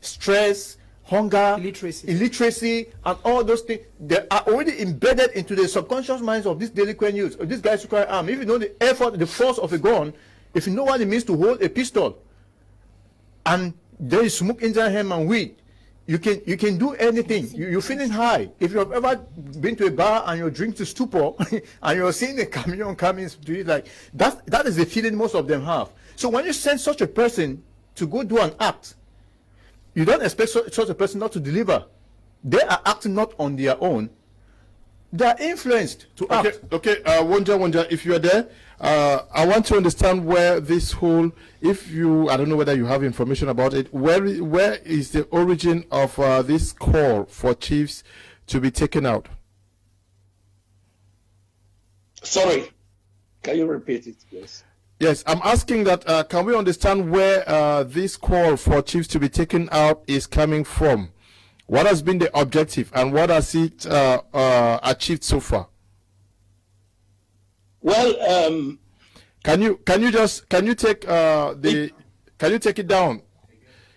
stress, hunger, illiteracy, and all those things, they are already embedded into the subconscious minds of these delinquent youths. These guys who carry arms. If you know the effort, the force of a gun, if you know what it means to hold a pistol, and there is smoke inside him and weed, you can do anything. You're feeling high. If you have ever been to a bar and you're drinking to stupor and you're seeing a chameleon coming to you, like that is the feeling most of them have. So when you send such a person to go do an act, you don't expect such a person not to deliver. They are acting not on their own. They are influenced to act. Okay, Wonja, if you are there, I want to understand where this whole, I don't know whether you have information about it, where is the origin of this call for chiefs to be taken out? Sorry, can you repeat it, please? Yes, I'm asking that, can we understand where this call for chiefs to be taken out is coming from? What has been the objective and what has it achieved so far? Well, can you take it down?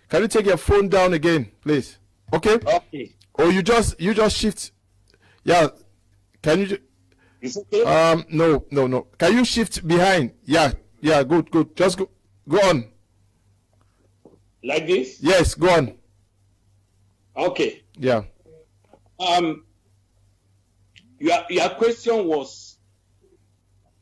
Can you take your phone down again, please? Okay. Okay. Or you just shift. Yeah. Can you? Is it okay? No. Can you shift behind? Yeah. Good. Just go on. Like this? Yes. Go on. Okay. Yeah. Your question was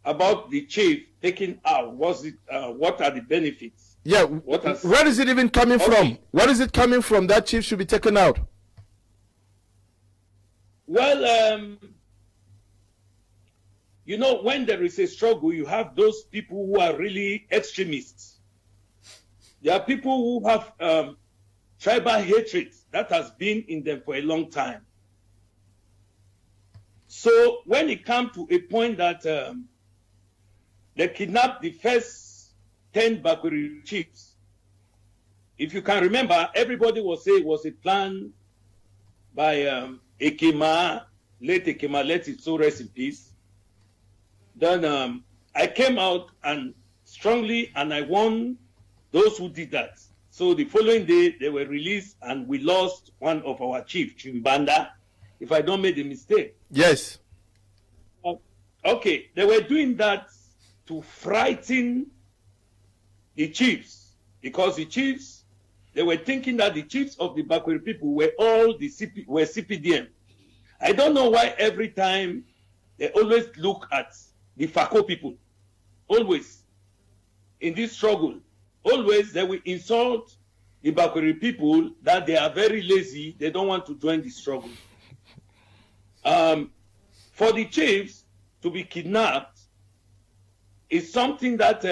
about the chief taking out. Was it? What are the benefits? Yeah. Where is it even coming from? Where is it coming from that chief should be taken out? Well, when there is a struggle, you have those people who are really extremists. There are people who have tribal hatred that has been in them for a long time. So when it comes to a point that they kidnapped the first 10 Bakweri chiefs, if you can remember, everybody was saying it was a plan by Kmer, late Kmer, let his soul rest in peace. Then I came out and strongly, and I warned those who did that. So the following day, they were released, and we lost one of our chief, Chimbanda, if I don't make a mistake. Yes. Okay, they were doing that to frighten the chiefs, because the chiefs, they were thinking that the chiefs of the Bakweri people were all were CPDM. I don't know why every time they always look at the Fako people, always in this struggle. Always they will insult the Bakweri people that they are very lazy, they don't want to join the struggle. For the chiefs to be kidnapped is something that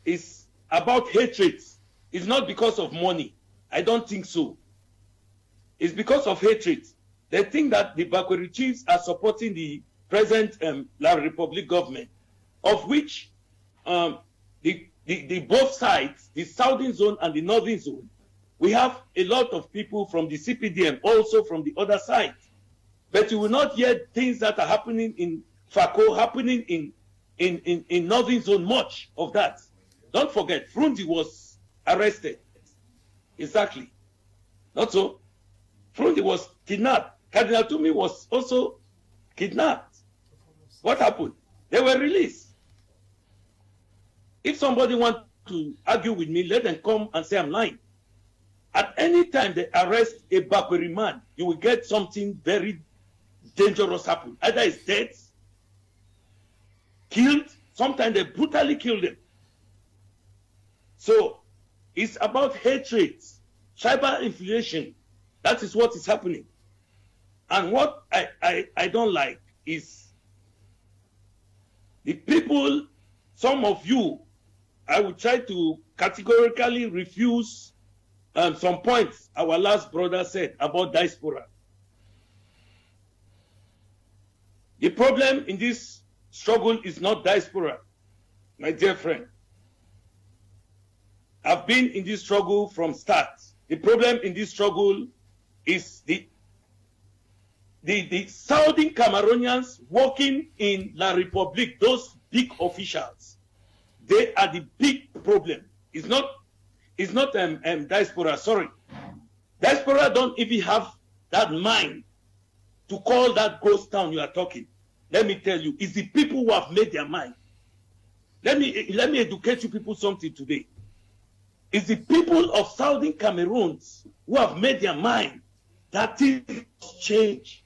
is about hatred. It's not because of money. I don't think so. It's because of hatred. They think that the Bakweri chiefs are supporting the present La Republic government, of which the both sides, the southern zone and the northern zone, we have a lot of people from the CPDM, also from the other side. But you will not hear things that are happening in Fako, happening in northern zone, much of that. Don't forget, Frundi was arrested. Exactly. Not so. Frundi was kidnapped. Cardinal Tumi was also kidnapped. What happened? They were released. If somebody wants to argue with me, let them come and say I'm lying. At any time they arrest a Bakweri man, you will get something very dangerous happen. Either he's dead, killed, sometimes they brutally kill them. So it's about hatred, tribal inflation. That is what is happening. And what I don't like is the people, some of you, I will try to categorically refuse some points our last brother said about diaspora. The problem in this struggle is not diaspora, my dear friend. I've been in this struggle from start. The problem in this struggle is the Southern Cameroonians working in La République, those big officials, they are the big problem. It's not diaspora, sorry. Diaspora don't even have that mind to call that ghost town you are talking. Let me tell you, it's the people who have made their mind. Let me educate you people something today. It's the people of Southern Cameroon who have made their mind that things change.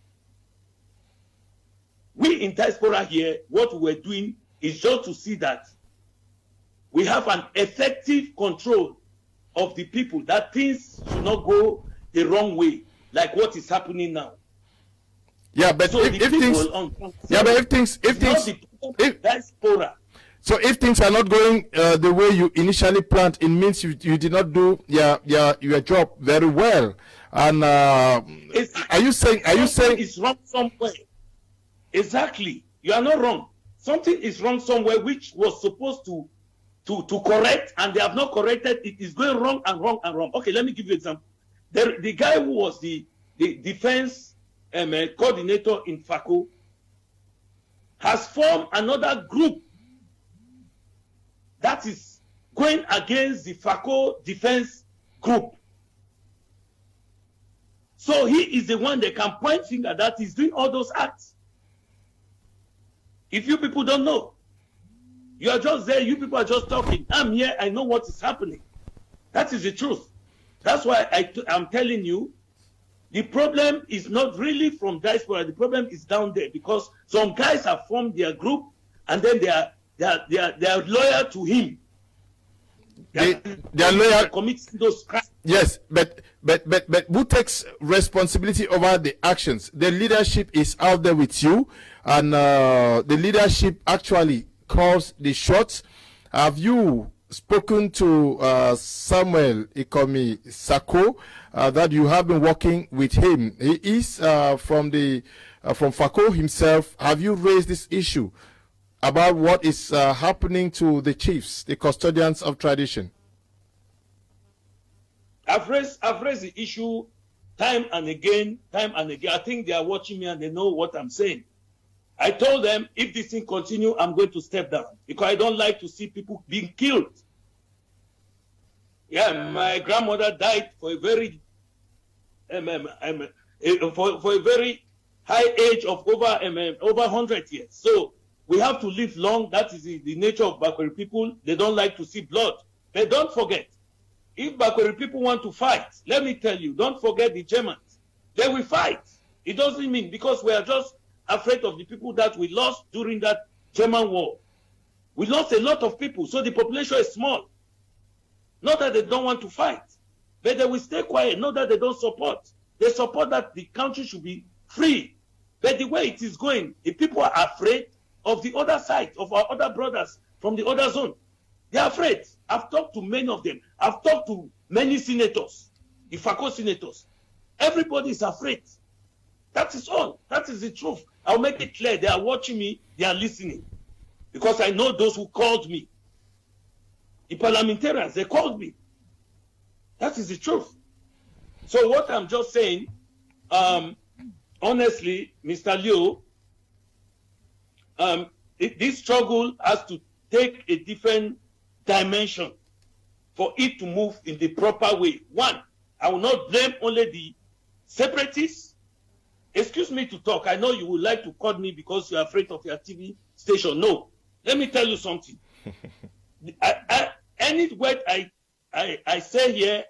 We in diaspora here, what we're doing is just to see that we have an effective control of the people, that things should not go the wrong way, like what is happening now. Yeah, but so if diaspora. So if things are not going the way you initially planned, it means you did not do your job very well. And are you saying it's wrong somewhere? Exactly, you are not wrong. Something is wrong somewhere which was supposed to correct, and they have not corrected. It is going wrong and wrong and wrong. Okay, let me give you an example. The guy who was the defense coordinator in FACO has formed another group that is going against the FACO defense group. So he is the one that can point finger that is doing all those acts. If you people don't know, you are just there, you people are just talking. I'm here, I know what is happening. That is the truth. That's why I'm telling you, the problem is not really from diaspora, the problem is down there, because some guys have formed their group and then they are loyal to him. They are loyal, committing those crimes. Yes, but who takes responsibility over the actions? The leadership is out there with you, and the leadership actually calls the shots. Have you spoken to Samuel Ikomi Sako that you have been working with him? He is from FACO himself. Have you raised this issue about what is happening to the chiefs, the custodians of tradition? I've raised the issue time and again. I think they are watching me and they know what I'm saying. I told them, if this thing continue, I'm going to step down, because I don't like to see people being killed. Yeah, my grandmother died for a very for a very high age of over 100 years. So we have to live long. That is the nature of Bakweri people. They don't like to see blood. But don't forget, if Bakweri people want to fight, let me tell you, don't forget the Germans. They will fight. It doesn't mean because we are just afraid of the people that we lost during that German war. We lost a lot of people, so the population is small. Not that they don't want to fight, but they will stay quiet. Not that they don't support. They support that the country should be free. But the way it is going, the people are afraid of the other side, of our other brothers from the other zone. They are afraid. I've talked to many of them. I've talked to many senators, the FACO senators. Everybody is afraid. That is all. That is the truth. I'll make it clear. They are watching me. They are listening. Because I know those who called me. The parliamentarians, they called me. That is the truth. So what I'm just saying, honestly, Mr. Leo, this struggle has to take a different dimension for it to move in the proper way. One, I will not blame only the separatists. Excuse me to talk. I know you would like to cut me because you're afraid of your TV station. No. Let me tell you something. Any word I say here,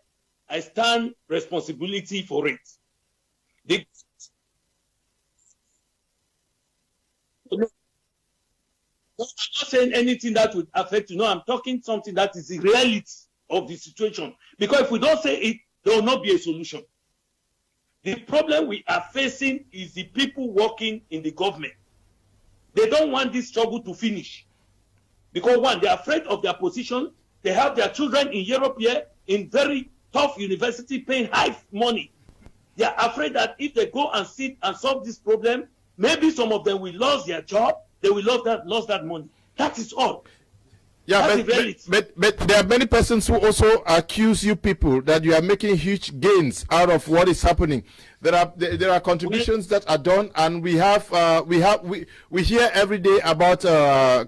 I stand responsibility for it. I'm not saying anything that would affect you. No, I'm talking something that is the reality of the situation. Because if we don't say it, there will not be a solution. The problem we are facing is the people working in the government. They don't want this struggle to finish. Because one, they are afraid of their position. They have their children in Europe here, in very tough university, paying high money. They are afraid that if they go and sit and solve this problem, maybe some of them will lose their job. They will lose that money. That is all. Yeah, That's the reality. but there are many persons who also accuse you people that you are making huge gains out of what is happening. There are contributions that are done, and we hear every day about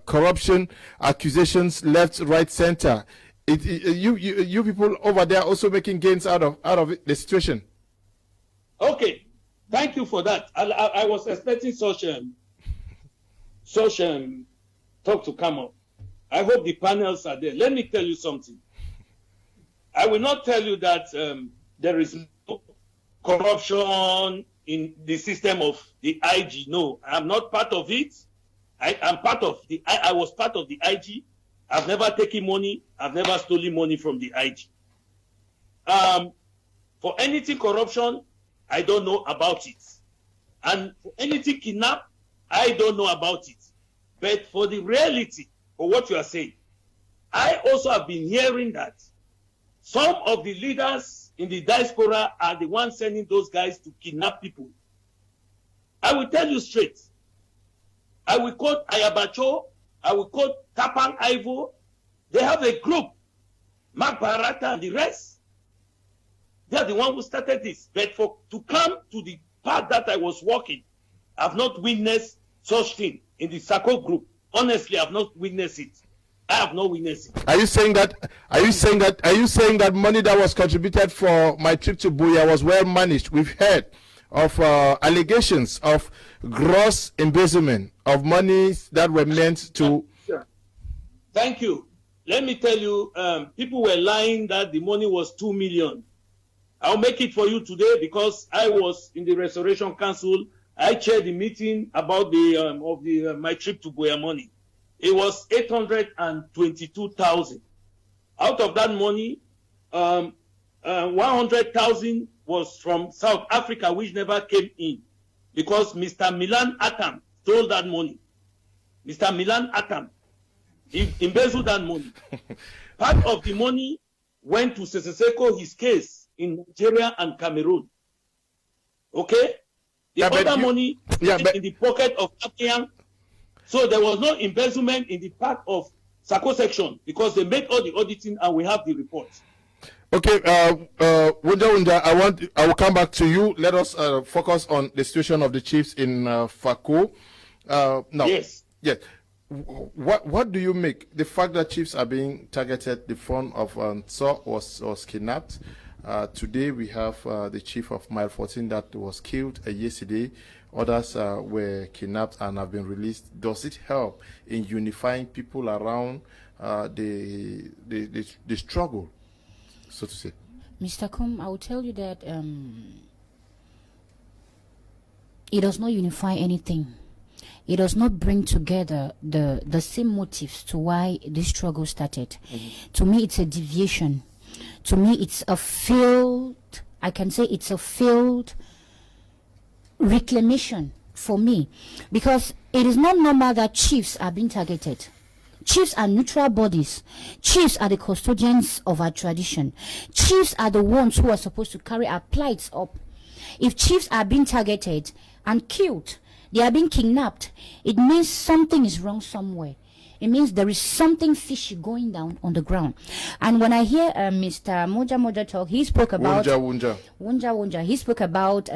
corruption accusations left, right, center. You people over there also making gains out of the situation. Okay, thank you for that. I was expecting such talk to come up. I hope the panels are there. Let me tell you something. I will not tell you that there is no corruption in the system of the IG. No, I'm not part of it. I was part of the IG. I've never taken money. I've never stolen money from the IG. For anything corruption, I don't know about it. And for anything kidnap, I don't know about it. But for the reality of what you are saying, I also have been hearing that some of the leaders in the diaspora are the ones sending those guys to kidnap people. I will tell you straight. I will quote Ayabacho. I will quote Tapang Ivo. They have a group, Mark Barata and the rest. They are the one who started this. But to come to the part that I was working, I've not witnessed such thing in the Sako group. Honestly, I've not witnessed it. I have not witnessed it. Are you saying that money that was contributed for my trip to Buea was well managed? We've heard of allegations of gross embezzlement of monies that were meant to. Thank you. Let me tell you, people were lying that the money was 2 million. I'll make it for you today because I was in the Restoration Council. I chaired the meeting about my trip to Buea money. It was 822,000. Out of that money, 100,000 was from South Africa, which never came in because Mr. Milan Atam stole that money. Mr. Milan Atam, he embezzled that money. Part of the money went to Seseseko, his case in Nigeria and Cameroon. Okay? The other money in the pocket of African. So there was no embezzlement in the part of Sako section because they made all the auditing and we have the reports. Okay, Wunda, I will come back to you. Let us focus on the situation of the chiefs in Fako. Now, yes. What do you make the fact that chiefs are being targeted? The phone of So was kidnapped. Today we have the chief of Mile 14 that was killed yesterday. Others were kidnapped and have been released. Does it help in unifying people around the struggle, so to say? Mr. Kum, I will tell you that it does not unify anything. It does not bring together the same motives to why this struggle started. Mm-hmm. To me, it's a deviation. To me, it's a failed reclamation for me, because it is not normal that chiefs are being targeted. Chiefs are neutral bodies. Chiefs are the custodians of our tradition. Chiefs are the ones who are supposed to carry our plights up. If chiefs are being targeted and killed, they are being kidnapped, it means something is wrong somewhere. It means there is something fishy going down on the ground. And when I hear Mr. Moja talk, he spoke about Wunja. He spoke about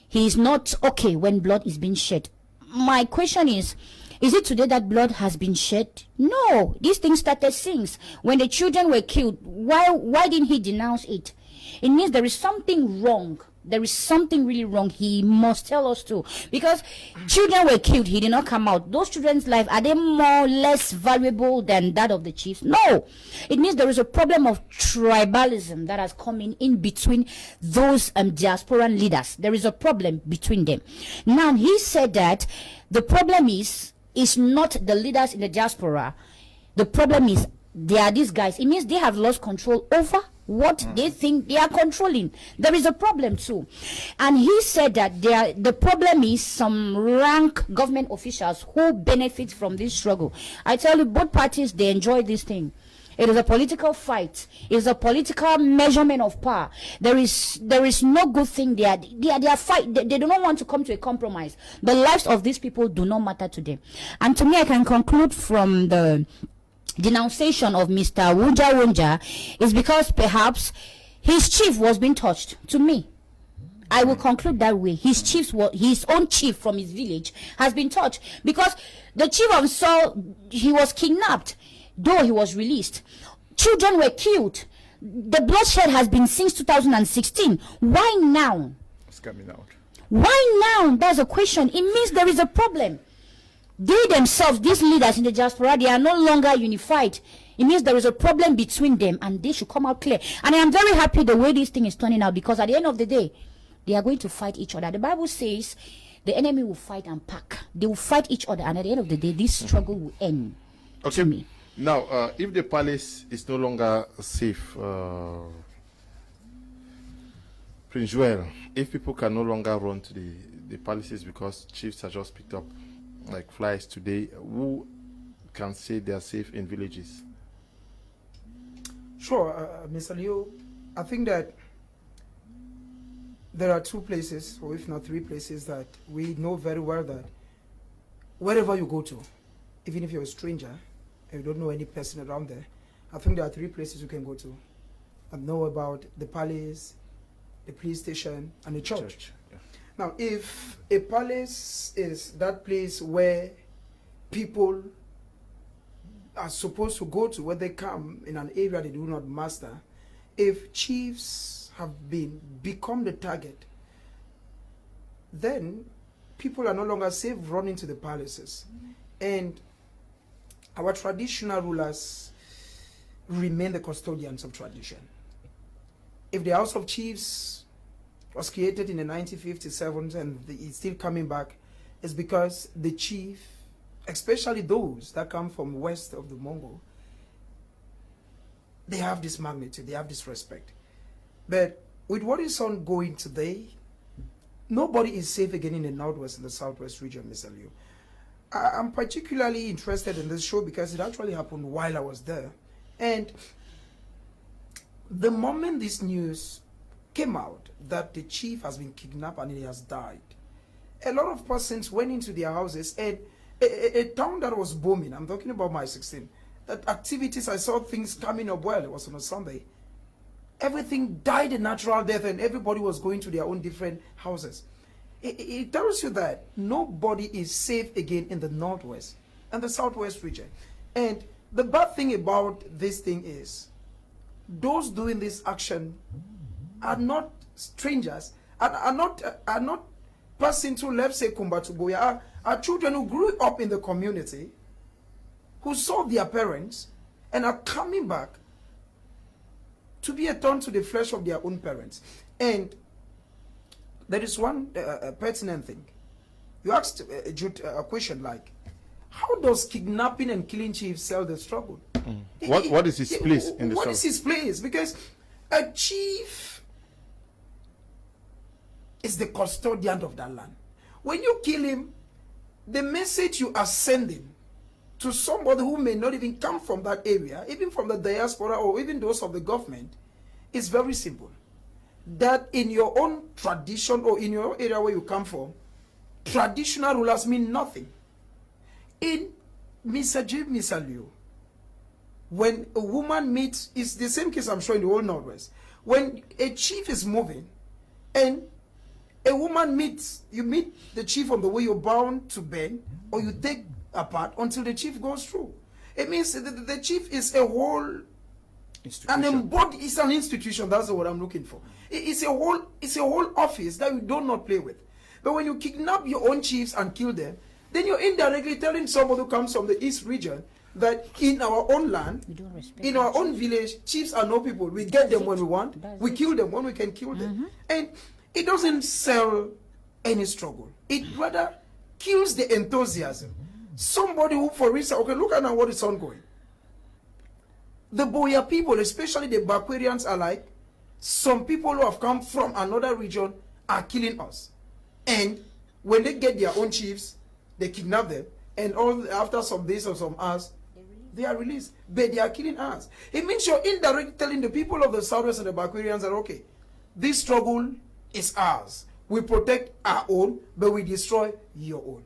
he is not okay when blood is being shed. My question is it today that blood has been shed? No, these things started since when the children were killed. Why didn't he denounce it? It means there is something wrong. There is something really wrong. He must tell us too. Because children were killed. He did not come out. Those children's lives, are they more or less valuable than that of the chiefs? No. It means there is a problem of tribalism that has come in between those diasporan leaders. There is a problem between them. Now, he said that the problem is not the leaders in the diaspora. The problem is they are these guys. It means they have lost control over what they think they are controlling. There is a problem too. And he said that the problem is some rank government officials who benefit from this struggle. I tell you, both parties, they enjoy this thing. It is a political fight. It is a political measurement of power. There is no good thing there. They are fight. They do not want to come to a compromise. The lives of these people do not matter to them. And to me, I can conclude from the denunciation of Mr. Wunja Wunja is because perhaps his chief was being touched. To me, I will conclude that way. His own chief from his village has been touched, because the chief of Saul, he was kidnapped, though he was released. Children were killed. The bloodshed has been since 2016. Why now? It's coming out. Why now? That's a question. It means there is a problem. They themselves, these leaders in the diaspora, they are no longer unified. It means there is a problem between them, and they should come out clear. And I am very happy the way this thing is turning out, because at the end of the day, they are going to fight each other. The Bible says the enemy will fight and pack. They will fight each other, and at the end of the day, this struggle will end. Okay. To me. Now, if the palace is no longer safe, Prince Joel, if people can no longer run to the palaces because chiefs are just picked up like flies today, who can say they are safe in villages? Sure, Mr. Leo, I think that there are two places, or if not three places, that we know very well that wherever you go to, even if you're a stranger and you don't know any person around there, I think there are three places you can go to and know about: the palace, the police station, and the church. Yeah. Now, if a palace is that place where people are supposed to go to, where they come in an area they do not master, if chiefs have become the target, then people are no longer safe running to the palaces. And our traditional rulers remain the custodians of tradition. If the House of Chiefs was created in the 1957 and it's still coming back, it's because the chief, especially those that come from west of the Mongol, they have this magnitude, they have this respect. But with what is ongoing today, nobody is safe again in the northwest and the southwest region, Mr. Liu. I'm particularly interested in this show because it actually happened while I was there. And the moment this news came out that the chief has been kidnapped and he has died, a lot of persons went into their houses, and a town that was booming, I'm talking about my 16, that activities, I saw things coming up well, it was on a Sunday. Everything died a natural death and everybody was going to their own different houses. It tells you that nobody is safe again in the northwest and the southwest region. And the bad thing about this thing is, those doing this action are not strangers, are not persons who left Sekumba to Buea, are children who grew up in the community, who saw their parents and are coming back to be a thorn to the flesh of their own parents. And there is one pertinent thing. You asked Jude a question like, how does kidnapping and killing chiefs sell the struggle? What is his place in the struggle? What is his place? Because a chief is the custodian of that land. When you kill him, the message you are sending to somebody who may not even come from that area, even from the diaspora or even those of the government, is very simple. That in your own tradition or in your area where you come from, traditional rulers mean nothing. In Mr. Liu, when a woman meets, it's the same case I'm sure in the whole Northwest. When a chief is moving and a woman meets, you meet the chief on the way you're bound to bend, or you take apart until the chief goes through. It means the chief is a whole institution. It's an institution, that's what I'm looking for. It's a whole office that you do not play with. But when you kidnap your own chiefs and kill them, then you're indirectly telling somebody who comes from the East region that in our own land, in our own village, chiefs are no people. We get them when we want. We kill them when we can kill them. And it doesn't sell any struggle. It rather kills the enthusiasm. Somebody who, for instance, okay, look at now what is ongoing. The Buea people, especially the Bakwarians, are like, some people who have come from another region are killing us. And when they get their own chiefs, they kidnap them, and after some days or some hours, they are released. But they are killing us. It means you're indirectly telling the people of the Southwest and the Bakwarians that, okay, this struggle is ours. We protect our own, but we destroy your own.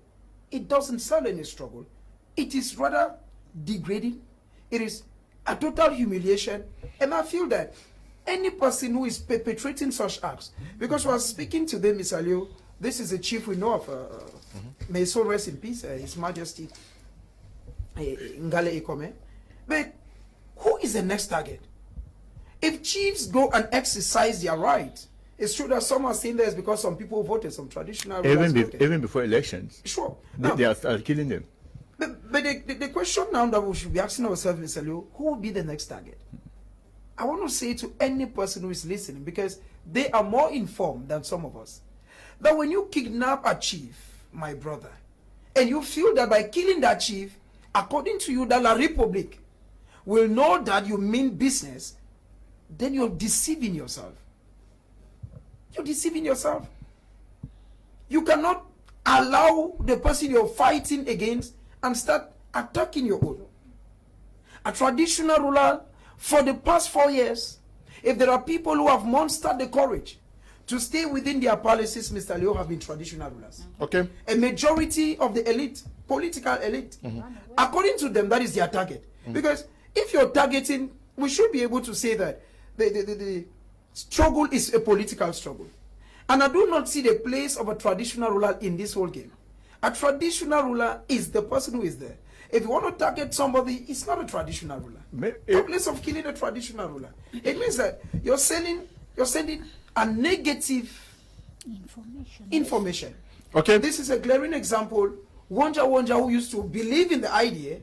It doesn't sell any struggle. It is rather degrading. It is a total humiliation, and I feel that any person who is perpetrating such acts, because we are speaking today, Mr. Leo, this is a chief we know of, may his soul rest in peace, His Majesty Ngale Kmer. But who is the next target? If chiefs go and exercise their right, it's true that some are saying that it's because some people voted, some traditional rulers voted. Even before elections, sure, they are killing them. But the question now that we should be asking ourselves, Mr. Leo, who will be the next target? I want to say to any person who is listening, because they are more informed than some of us, that when you kidnap a chief, my brother, and you feel that by killing that chief, according to you, that La Republique will know that you mean business, then you're deceiving yourself. You're deceiving yourself. You cannot allow the person you're fighting against and start attacking your own. A traditional ruler, for the past 4 years, if there are people who have mustered the courage to stay within their palaces, Mr. Leo, have been traditional rulers. Okay. A majority of the elite, political elite, according to them, that is their target. Because if you're targeting, we should be able to say that the struggle is a political struggle. And I do not see the place of a traditional ruler in this whole game. A traditional ruler is the person who is there. If you want to target somebody, it's not a traditional ruler. The place of killing a traditional ruler, it means that you're sending a negative information. Okay. This is a glaring example. Wanja, who used to believe in the idea,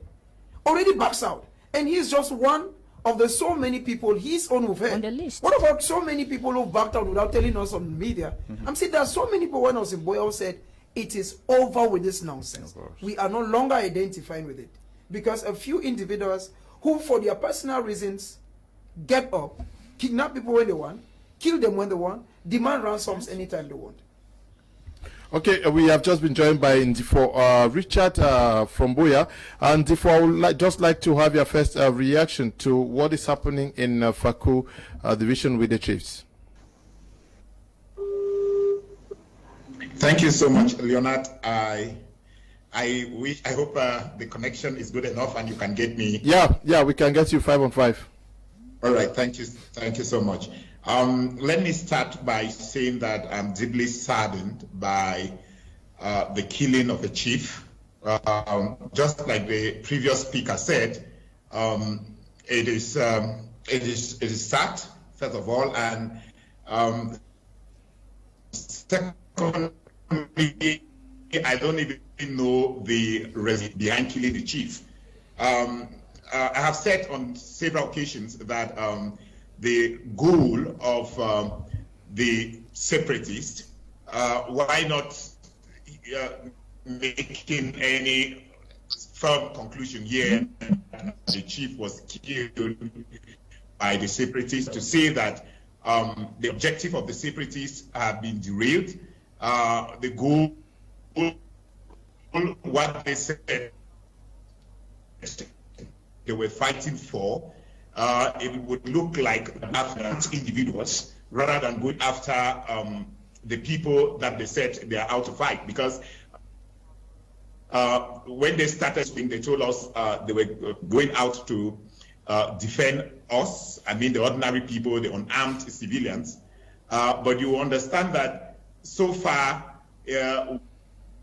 already backs out, and he's just one of the so many people his own who've heard. On the list. What about so many people who backed out without telling us on media? I'm saying there are so many people when I was in Buea who said, it is over with this nonsense. We are no longer identifying with it. Because a few individuals who, for their personal reasons, get up, kidnap people when they want, kill them when they want, demand ransoms anytime they want. Okay, we have just been joined by Ndifo Richard from Buea. And Ndifo, I would just like to have your first reaction to what is happening in Faku division with the chiefs. Thank you so much, Leonard. I hope the connection is good enough and you can get me. Yeah, we can get you 5 on 5. All right, thank you so much. Let me start by saying that I'm deeply saddened by the killing of a chief. Just like the previous speaker said, it is sad, first of all, and secondly, I don't even know the reason behind killing the chief. I have said on several occasions that the goal of the separatists, why not making any firm conclusion here the chief was killed by the separatists, to say that the objective of the separatists have been derailed. The goal, what they said they were fighting for, it would look like after individuals rather than going after the people that they said they are out to fight. Because when they started, they told us they were going out to defend us, I mean the ordinary people, the unarmed civilians. But you understand that so far,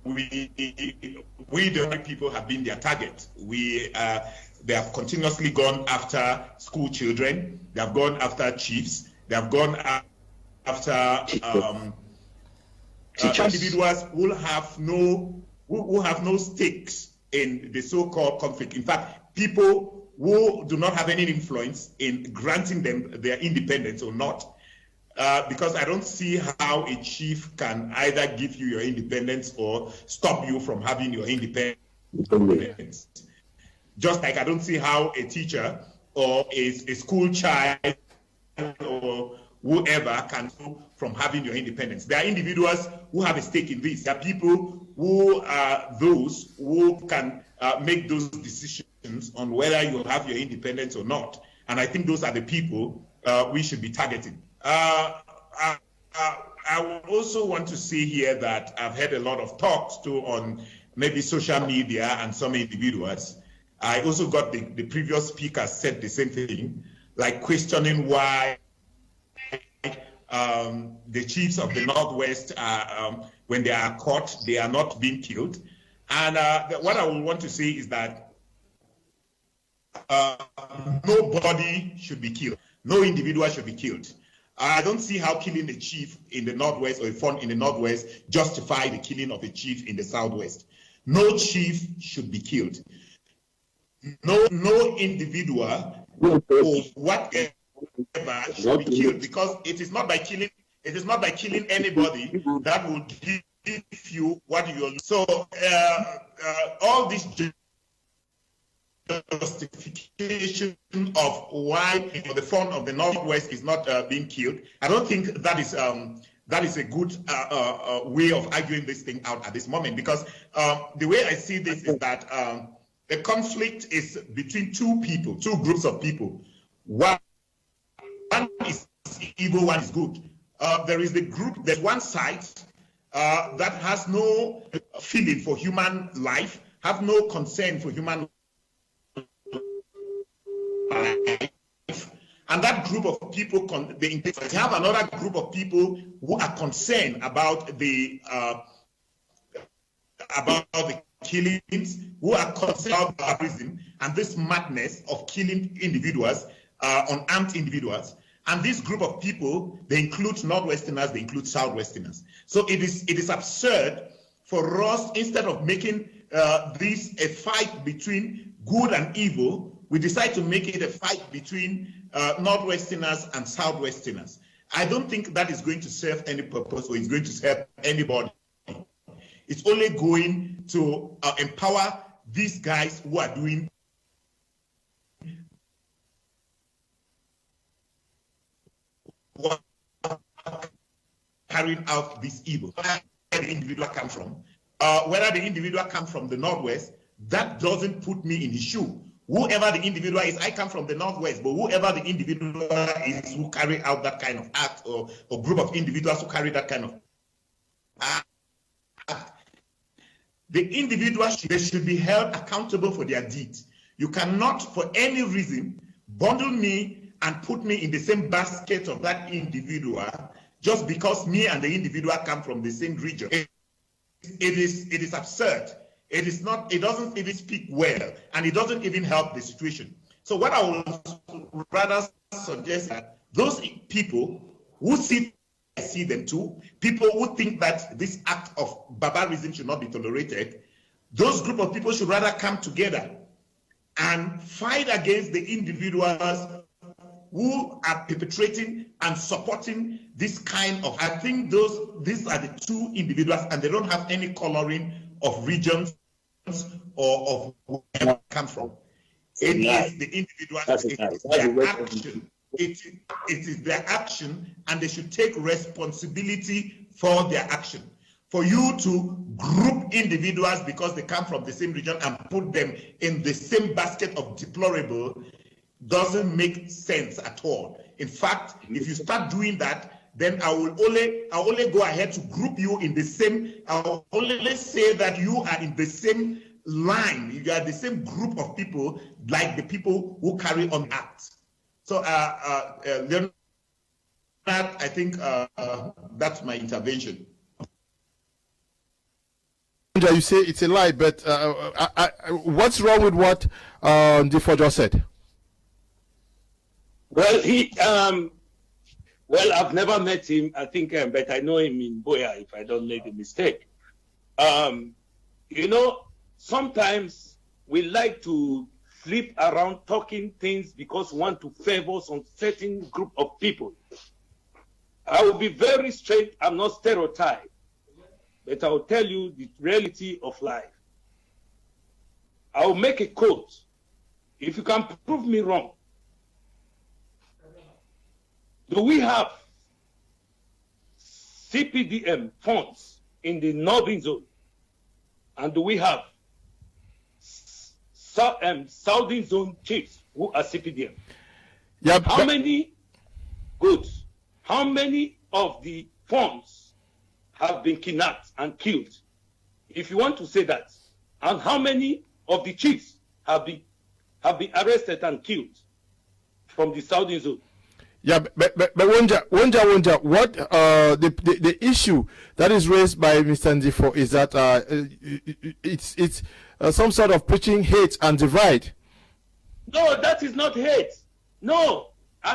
we the only people have been their target. They have continuously gone after school children. They have gone after chiefs. They have gone after individuals who have no stakes in the so-called conflict. In fact, people who do not have any influence in granting them their independence or not. Because I don't see how a chief can either give you your independence or stop you from having your independence. Just like I don't see how a teacher or a school child or whoever can stop from having your independence. There are individuals who have a stake in this. There are people who are those who can make those decisions on whether you have your independence or not. And I think those are the people we should be targeting. I would also want to say here that I've heard a lot of talks too on maybe social media and some individuals I also got the previous speaker said the same thing, like questioning why the chiefs of the Northwest, when they are caught, they are not being killed. And what I would want to say is that nobody should be killed. No individual should be killed. I don't see how killing a chief in the Northwest or a fund in the Northwest justify the killing of a chief in the Southwest. No chief should be killed. No individual or whatever should be killed, because it is not by killing anybody that will give you what you. So all this justification of why the fund of the Northwest is not being killed, I don't think that is a good way of arguing this thing out at this moment, because the way I see this is that the conflict is between two groups of people. One is evil, one is good. There is the group, there's one side that has no feeling for human life, have no concern for human life. And that group of people, they have another group of people who are concerned about the killings, who are concerned about prison and this madness of killing individuals, unarmed individuals. And this group of people, they include Northwesterners, they include Southwesterners. So it is absurd for us, instead of making this a fight between good and evil, we decide to make it a fight between Northwesterners and Southwesterners. I don't think that is going to serve any purpose, or it's going to serve anybody. It's only going to empower these guys who are doing carrying out this evil. Where the individual comes from, whether the individual comes from the Northwest, that doesn't put me in his shoe. Whoever the individual is, I come from the Northwest, but whoever the individual is who carry out that kind of act, or group of individuals who carry that kind of act, the individuals, they should be held accountable for their deeds. You cannot, for any reason, bundle me and put me in the same basket of that individual just because me and the individual come from the same region. It is absurd. It is not, it doesn't even speak well, and it doesn't even help the situation. So what I would rather suggest that those people who see them too, people who think that this act of barbarism should not be tolerated, those group of people should rather come together and fight against the individuals who are perpetrating and supporting this kind of, I think these are the two individuals, and they don't have any coloring of regions or of where they come from. It is the individuals, it is their action. It is their action, and they should take responsibility for their action. For you to group individuals because they come from the same region and put them in the same basket of deplorable doesn't make sense at all. In fact, if you start doing that, then I will only go ahead to group you in the same, I'll only say that you are in the same line, you are the same group of people like the people who carry on acts. So, Leonard, I think that's my intervention. You say it's a lie, but what's wrong with what Ndifo just said? Well, well, I've never met him, I think, but I know him in Buea, if I don't make a mistake. You know, sometimes we like to flip around talking things because we want to favor some certain group of people. I will be very straight, I'm not stereotyped, but I will tell you the reality of life. I will make a quote. If you can prove me wrong, do we have CPDM funds in the northern zone? And do we have southern zone chiefs who are CPDM? Yeah, how many goods, how many of the funds have been kidnapped and killed? If you want to say that. And how many of the chiefs have been have been arrested and killed from the southern zone. Yeah, but Wonja, what the issue that is raised by Mr. Ndifo is that it's some sort of preaching hate and divide. No, that is not hate. No,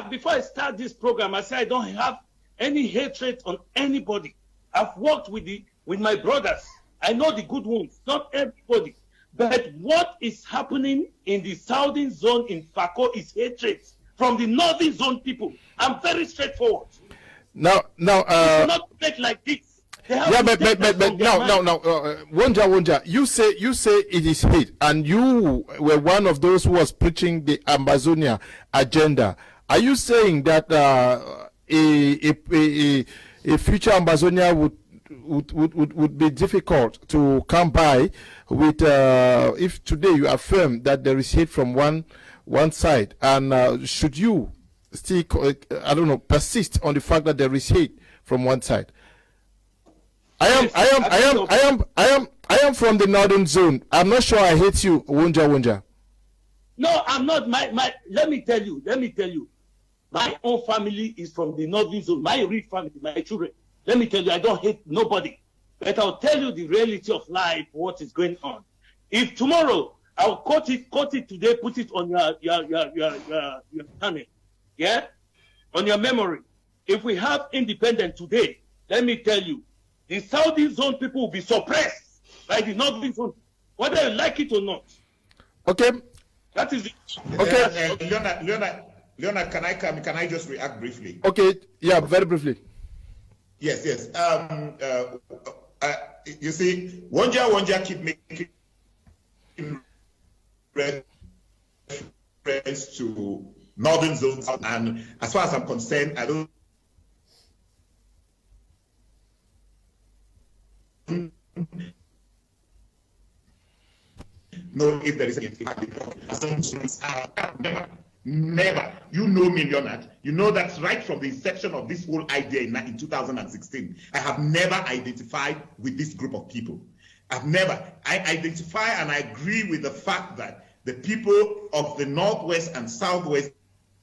before I start this program, I said I don't have any hatred on anybody. I've worked with my brothers. I know the good ones, not everybody. But what is happening in the southern zone in Fako is hatred from the northern zone people. I'm very straightforward. Now, it's not make like this. Wonja, you say it is hate, and you were one of those who was preaching the Ambazonia agenda. Are you saying that a future Ambazonia would be difficult to come by with if today you affirm that there is hate from one side, and should you still persist on the fact that there is hate from one side? I am from the northern zone. I'm not sure I hate you, Wonja. No, I'm not. Let me tell you. My own family is from the northern zone. My real family, my children. Let me tell you, I don't hate nobody. But I'll tell you the reality of life, what is going on. If tomorrow I'll quote it today, put it on your channel, yeah, on your memory. If we have independence today, let me tell you, the southern zone people will be suppressed by the northern zone, whether you like it or not. Okay. That is it. Okay. Leonard, can I just react briefly? Okay. Yeah, very briefly. Yes. You see, Wonja keep making reference to northern zones, and as far as I'm concerned, I don't know if there is a never. You know me, Leonard. You know that right from the inception of this whole idea in 2016, I have never identified with this group of people. I identify and I agree with the fact that the people of the Northwest and Southwest,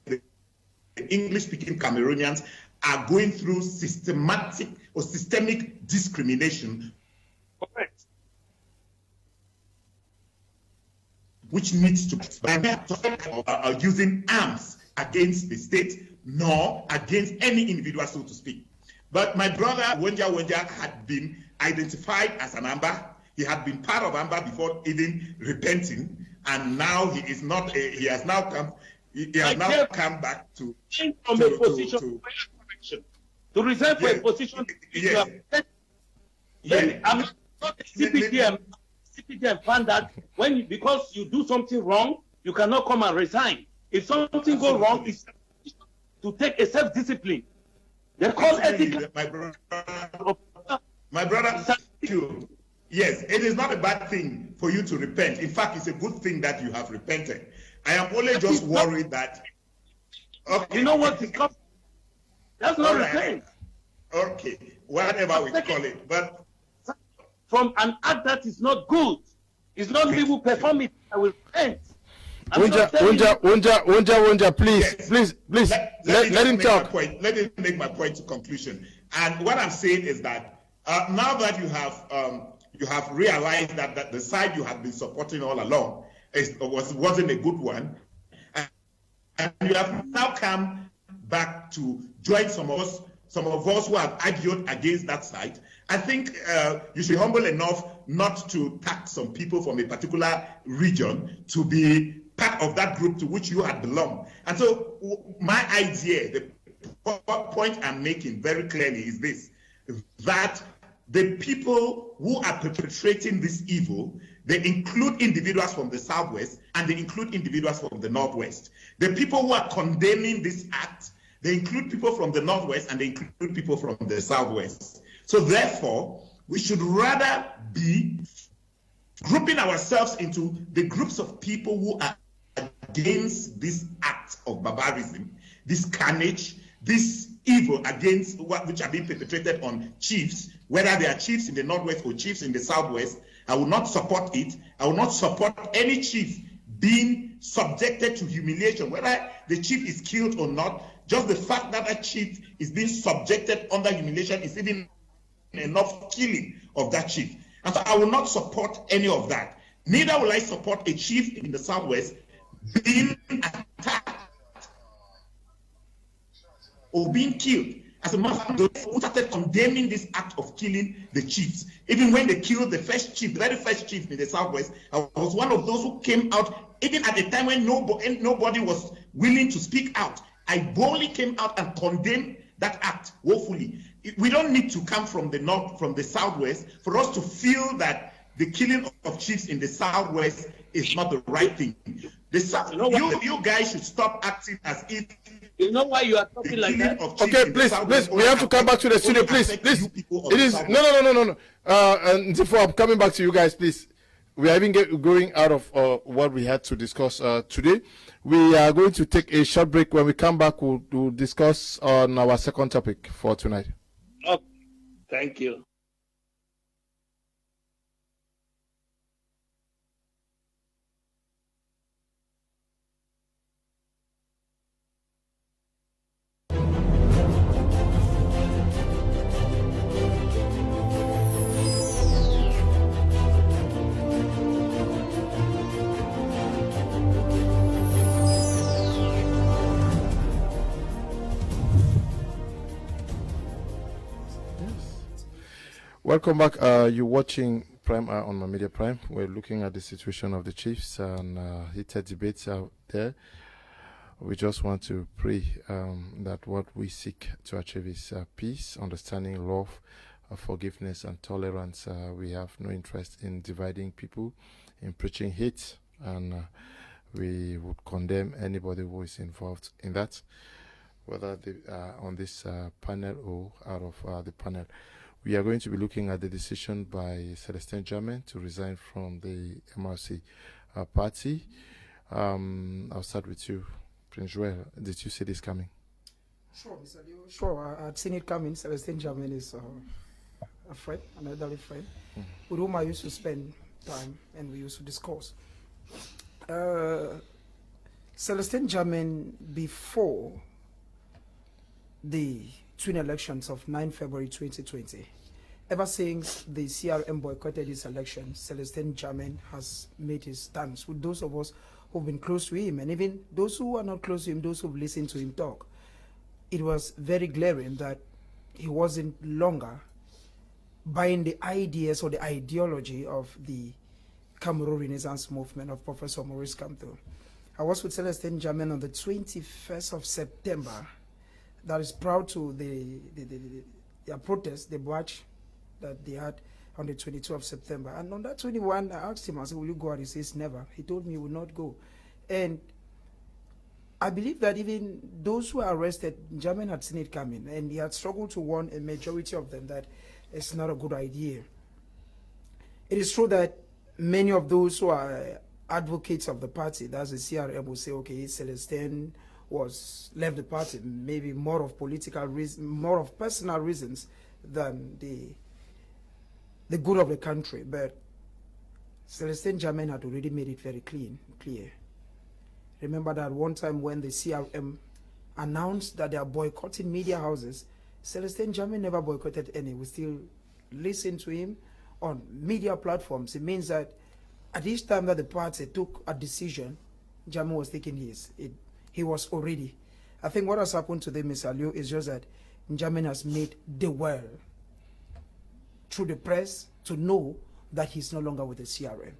the English-speaking Cameroonians, are going through systemic discrimination. Correct. Which needs to be using arms against the state, nor against any individual, so to speak. But my brother Wonja had been identified as an Amba. He had been part of Amba before even repenting, and now he is not. He has now come back to resign for a position. Yes. I'm not CPDM. CPDM found that because you do something wrong, you cannot come and resign. If something goes wrong, it's to take a self-discipline. They call ethical. My brother, you. Yes, it is not a bad thing for you to repent. In fact, it's a good thing that you have repented. I am only just worried that. Okay. You know what is called? That's not repent. Okay, whatever we call it, but. From an act that is not good. It's not me who perform it. I will repent. Wonja, please, yes. please, let him talk. Let me make my point to conclusion. And what I'm saying is that now that you have realized that the side you have been supporting all along wasn't a good one, and you have now come back to join some of us who have argued against that side. I think you should be humble enough not to tax some people from a particular region to be part of that group to which you had belonged. And so my idea, the point I'm making very clearly is this, that the people who are perpetrating this evil, they include individuals from the Southwest and they include individuals from the Northwest. The people who are condemning this act, they include people from the Northwest and they include people from the Southwest. So therefore, we should rather be grouping ourselves into the groups of people who are against this act of barbarism, this carnage, this evil against which are being perpetrated on chiefs, whether they are chiefs in the Northwest or chiefs in the Southwest. I will not support it. I will not support any chief being subjected to humiliation, whether the chief is killed or not. Just the fact that that chief is being subjected under humiliation is even enough killing of that chief. And so I will not support any of that. Neither will I support a chief in the Southwest being attacked or being killed. As a matter of fact, those who started condemning this act of killing the chiefs, even when they killed the first chief, the very first chief in the Southwest, I was one of those who came out, even at the time when nobody was willing to speak out. I boldly came out and condemned that act woefully. We don't need to come from the north, from the Southwest, for us to feel that the killing of chiefs in the Southwest is not the right thing. You guys should stop acting as if. You know why you are talking like that? Okay, please, we have to come back to the studio, please. It is no. And before I'm coming back to you guys, please. We are even going out of what we had to discuss today. We are going to take a short break. When we come back, we'll discuss on our second topic for tonight. Okay, thank you. Welcome back. You're watching Prime on my Media Prime. We're looking at the situation of the chiefs and heated debates out there. We just want to pray that what we seek to achieve is peace, understanding, love, forgiveness, and tolerance. We have no interest in dividing people, in preaching hate, and we would condemn anybody who is involved in that, whether they are on this panel or out of the panel. We are going to be looking at the decision by Celestin Djamen to resign from the MRC party. I'll start with you, Prince Joel. Did you see this coming? Sure, Mr. Leo. Sure, I'd seen it coming. Celestin Djamen is a friend, an elderly friend, with whom I used to spend time and we used to discuss. Celestin Djamen, before the twin elections of 9 February 2020, ever since the CRM boycotted this election, Celestin Djamen has made his stance with those of us who've been close to him, and even those who are not close to him, those who've listened to him talk. It was very glaring that he wasn't longer buying the ideas or the ideology of the Cameroon Renaissance movement of Professor Maurice Kamto. I was with Celestin Djamen on the 21st of September. That is proud to their protest, the march that they had on the 22nd of September. And on that 21, I asked him, I said, will you go? And he says, never. He told me he would not go. And I believe that even those who are arrested, Djamen had seen it coming, and he had struggled to warn a majority of them that it's not a good idea. It is true that many of those who are advocates of the party, that's the CRM, will say, okay, Celestin was left the party, maybe more of political reasons, more of personal reasons than the good of the country. But Celestin Djamen had already made it very clear. Remember that one time when the CRM announced that they are boycotting media houses, Celestin Djamen never boycotted any. We still listen to him on media platforms. It means that at each time that the party took a decision, Djamen was taking his. He was already. I think what has happened to them, Mr. Liu, is just that Djamen has made the world, through the press, to know that he's no longer with the CRM.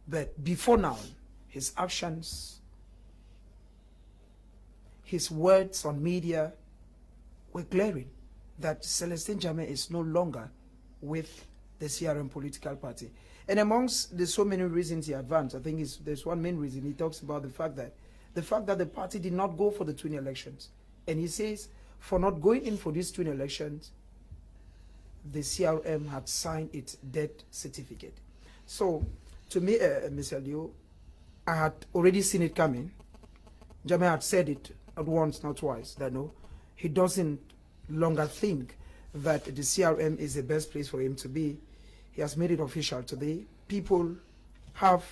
But before now, his actions, his words on media were glaring that Celestin Djamen is no longer with the CRM political party. And amongst the so many reasons he advanced, I think there's one main reason. He talks about the fact that the party did not go for the twin elections. And he says, for not going in for these twin elections, the CRM had signed its death certificate. So, to me, Mr. Liu, I had already seen it coming. Djamen had said it at once, not twice, that no, he doesn't longer think that the CRM is the best place for him to be. He has made it official today. People have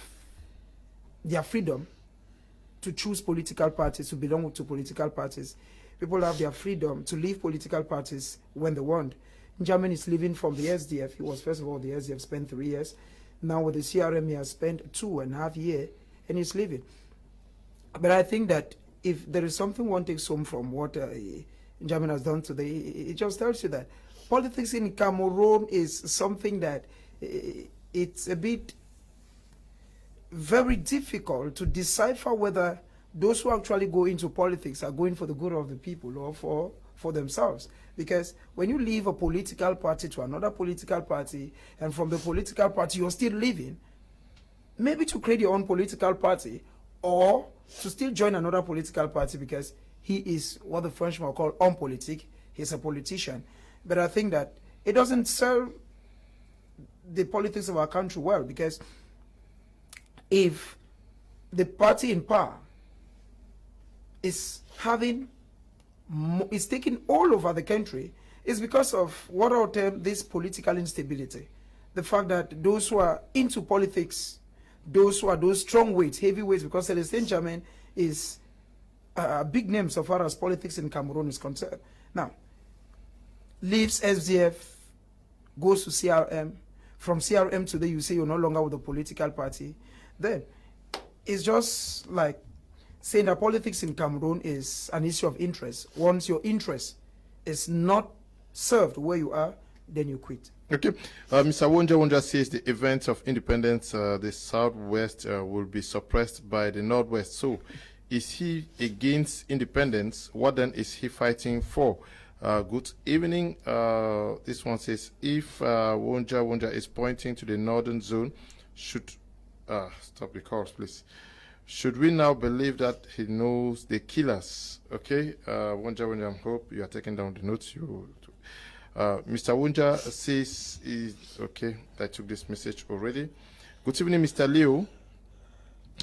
their freedom to choose political parties, to belong to political parties. People have their freedom to leave political parties when they want. Djamen is leaving from the SDF. He was, first of all, the SDF, spent 3 years. Now with the CRM, he has spent 2.5 years, and he's leaving. But I think that if there is something one takes home from what Djamen has done today, it just tells you that politics in Cameroon is something that it's a bit very difficult to decipher whether those who actually go into politics are going for the good of the people or for themselves. Because when you leave a political party to another political party, and from the political party you're still living, maybe to create your own political party or to still join another political party, because he is what the French will call homme politique, he's a politician. But I think that it doesn't serve the politics of our country well, because if the party in power is taking all over the country, it's because of what I'll term this political instability. The fact that those who are into politics, those who are those strong weights, heavyweights, because Celestin Djamen is a big name so far as politics in Cameroon is concerned. Now, leaves SDF, goes to CRM. From CRM today, you say you're no longer with the political party. Then it's just like saying that politics in Cameroon is an issue of interest. Once your interest is not served where you are, then you quit. Okay. Mr. Wonja says the events of independence, the Southwest will be suppressed by the Northwest. So is he against independence? What then is he fighting for? Good evening. This one says, if Wonja is pointing to the northern zone, should stop the calls, please. Should we now believe that he knows the killers? Okay, Wonja, I hope you are taking down the notes. Mr. Wonja says, okay, I took this message already. Good evening, Mr. Leo.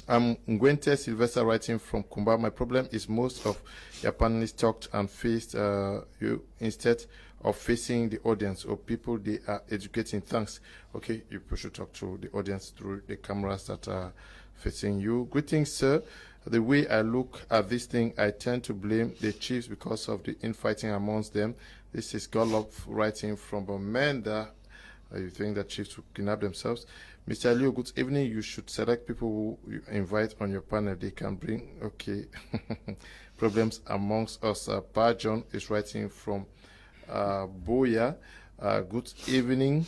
I'm Ngwente Sylvester writing from Kumba. My problem is most of your panelists talked and faced you instead of facing the audience or people they are educating. Thanks. Okay, you should talk to the audience through the cameras that are facing you. Greetings, sir. The way I look at this thing, I tend to blame the chiefs because of the infighting amongst them. This is Golub writing from Amanda. You think that chiefs will kidnap themselves? Mr. Leo, good evening. You should select people who you invite on your panel. They can bring, okay, problems amongst us. Pa John is writing from Boya. Good evening.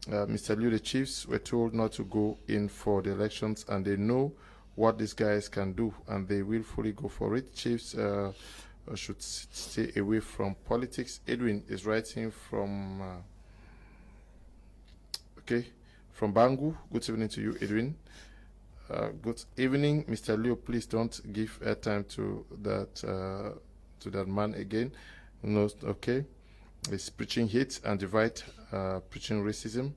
Mr. Leo, the chiefs were told not to go in for the elections, and they know what these guys can do, and they will fully go for it. Chiefs should stay away from politics. Edwin is writing from, okay, from Bangu. Good evening to you, Edwin. Good evening, Mr. Leo. Please don't give airtime to that man again. No, okay. He's preaching hate and divide, preaching racism.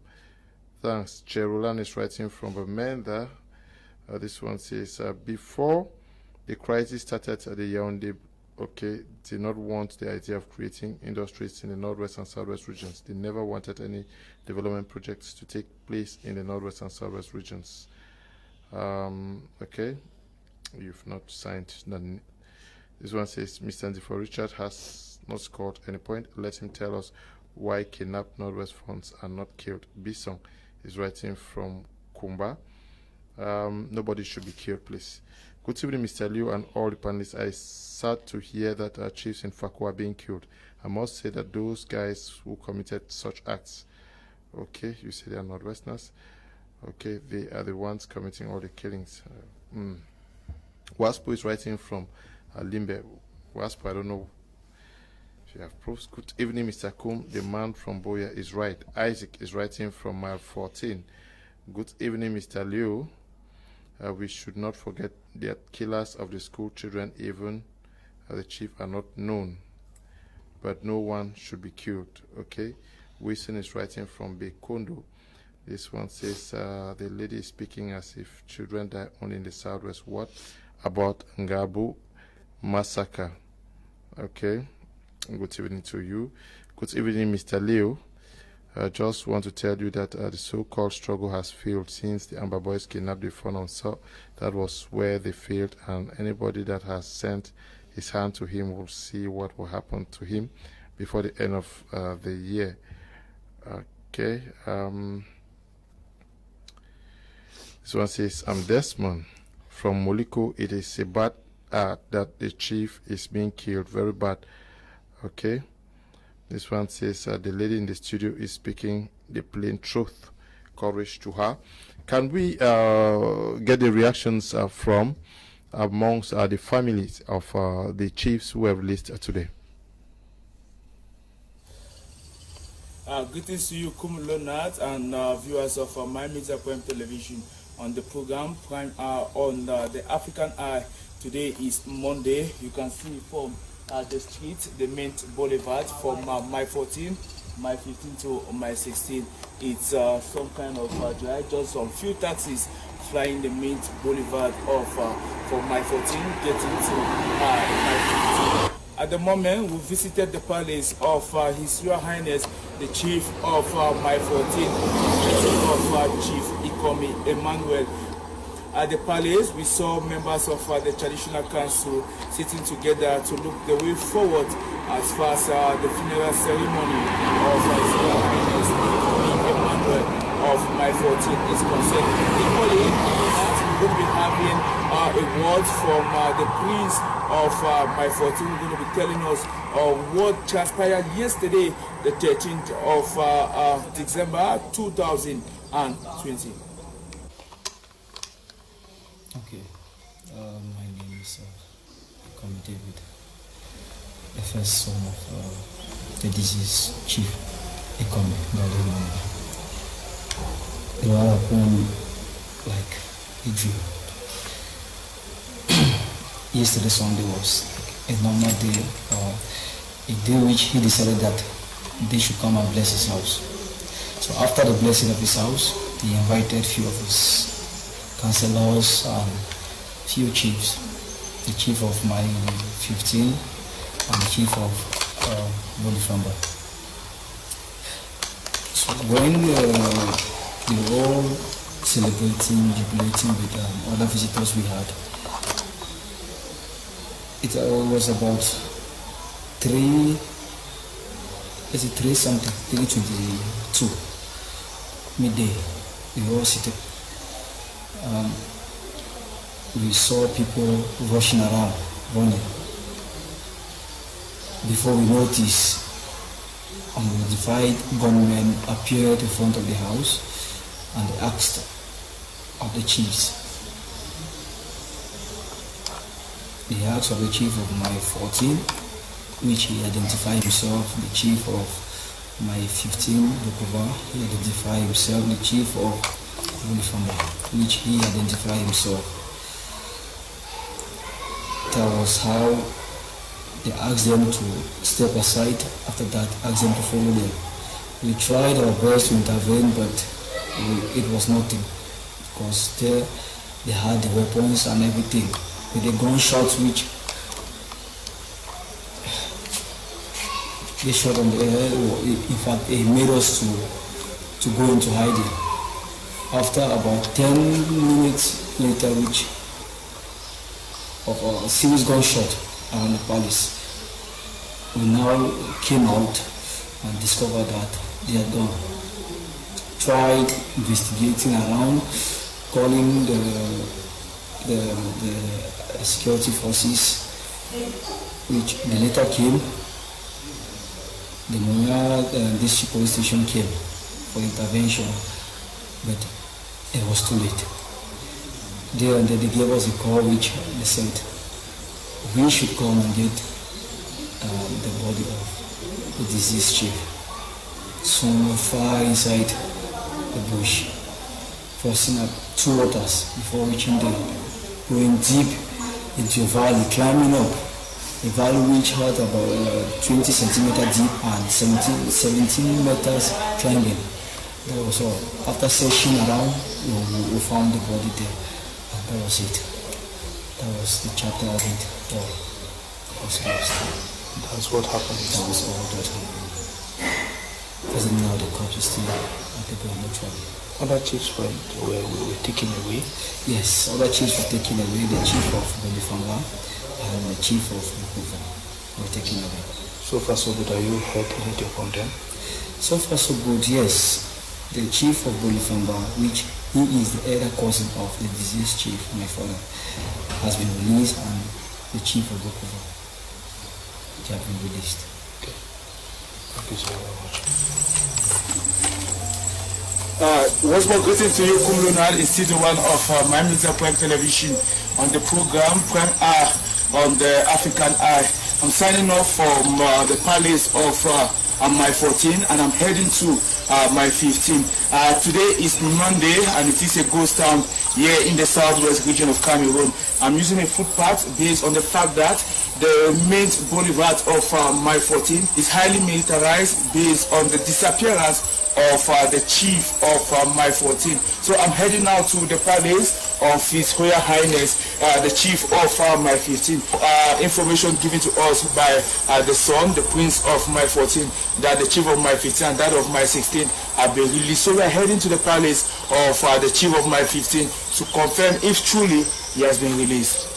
Thanks. Cherulan is writing from Amanda. This one says, before the crisis started at the Yaoundé, okay, did not want the idea of creating industries in the Northwest and Southwest regions. They never wanted any development projects to take place in the Northwest and Southwest regions. Okay, you've not signed. This one says, Mr. Ndifo Richard has not scored any point. Let him tell us why kidnapped Northwest funds are not killed. Bisong is writing from Kumba. Nobody should be killed, please. Good evening, Mr. Liu and all the panelists. I sad to hear that our chiefs in Fakwa are being killed. I must say that those guys who committed such acts, okay, you say they are Northwesterners, okay, they are the ones committing all the killings. Waspo is writing from Limbe. Waspo, I don't know if you have proofs. Good evening, Mr. Kum. The man from Boya is right. Isaac is writing from mile 14. Good evening, Mr. Liu. We should not forget that killers of the school children, even the chief, are not known. But no one should be killed. Okay. Wilson is writing from Bekondo. This one says the lady is speaking as if children die only in the Southwest. What about Ngabu massacre? Okay. Good evening to you. Good evening, Mr. Leo. I just want to tell you that the so-called struggle has failed since the Amber Boys kidnapped the phone. So that was where they failed, and anybody that has sent his hand to him will see what will happen to him before the end of the year. Okay. This one says, I'm Desmond from Moliko. It is a bad that the chief is being killed. Very bad. Okay. This one says, the lady in the studio is speaking the plain truth. Courage to her. Can we get the reactions from amongst the families of the chiefs who have released today? Greetings to you, Leonard, and viewers of My Media Prime Television. On the program Prime on the African Eye. Today is Monday. You can see from the street, the main boulevard, from Mile 14, Mile 15 to Mile 16. It's some kind of dry, just some few taxis flying the main boulevard of from Mile 14 getting to Mile 15. At the moment, we visited the palace of His Royal Highness, the Chief of Mile 14, of Chief Ikomi Emmanuel. At the palace, we saw members of the traditional council sitting together to look the way forward as far as the funeral ceremony of His Royal Highness Emmanuel of Mile 14 is concerned. Equally, we're going to be having a word from the Prince of Mile 14. We're going to be telling us what transpired yesterday, the 13th of December 2020. Okay, my name is Kamer David, the first son of the deceased chief, Kmer. It all happened like a dream. Yesterday Sunday was a normal day, a day which he decided that they should come and bless his house. So after the blessing of his house, he invited few of his councillors and few chiefs, the chief of my 15 and the chief of Bolifamba. So when they were all celebrating, jubilating with other visitors we had, it was about 3:22 midday. We all seated. We saw people rushing around, running. Before we noticed, unidentified gunmen appeared in front of the house and they asked of the chiefs. They asked of the chief of my 14, which he identified himself, the chief of my 15, Dokova, he identified himself, the chief of Anglophone, which he identified himself. That was how they asked them to step aside. After that, asked them to follow them. We tried our best to intervene, but it was nothing, because there they had the weapons and everything, with the gunshots which they shot on the air. In fact, it made us to go into hiding. After about 10 minutes later, which of a serious gunshot around the palace, we now came out and discovered that they had gone. Tried investigating around, calling the security forces, which they later came. The Moya district police station came for intervention, but it was too late. There and then they gave us a call which they said we should come and get the body of the deceased chief. Somewhere far inside the bush, crossing up 2 waters before reaching there, going deep into a valley, climbing up a valley which had about 20 centimeters deep and 17 meters climbing. That was all. After searching around, we found the body there. And that was it. That was the chapter of it. All was lost. That's what happened. That was all that happened. As of now, the corpse is still at the mortuary. Other chiefs were taken away? Yes, other chiefs were taken away. The chief of Buea-Mile and the chief of Buea-Mile were taken away. So far so good. Are you heard anything from them? So far so good, yes. The chief of Buea-Mile, which he is the elder cousin of the deceased chief, my father, has been released, and the chief of Buea-Mile, they have been released. Okay. Thank you so very much. Once more greeting to you, Cameroon, in Season 1 of My Media Prime Television on the program Prime Hour on the African Eye. I'm signing off from the palace of my 14, and I'm heading to my 15. Today is Monday, and it is a ghost town here in the southwest region of Cameroon. I'm using a footpath based on the fact that the main boulevard of my 14 is highly militarized based on the disappearance of the chief of my 14. So I'm heading now to the palace of His Royal Highness, the chief of my 15. Information given to us by the son, the prince of my 14, that the chief of my 15 and that of my 16 have been released. So we're heading to the palace of the chief of my 15 to confirm if truly he has been released.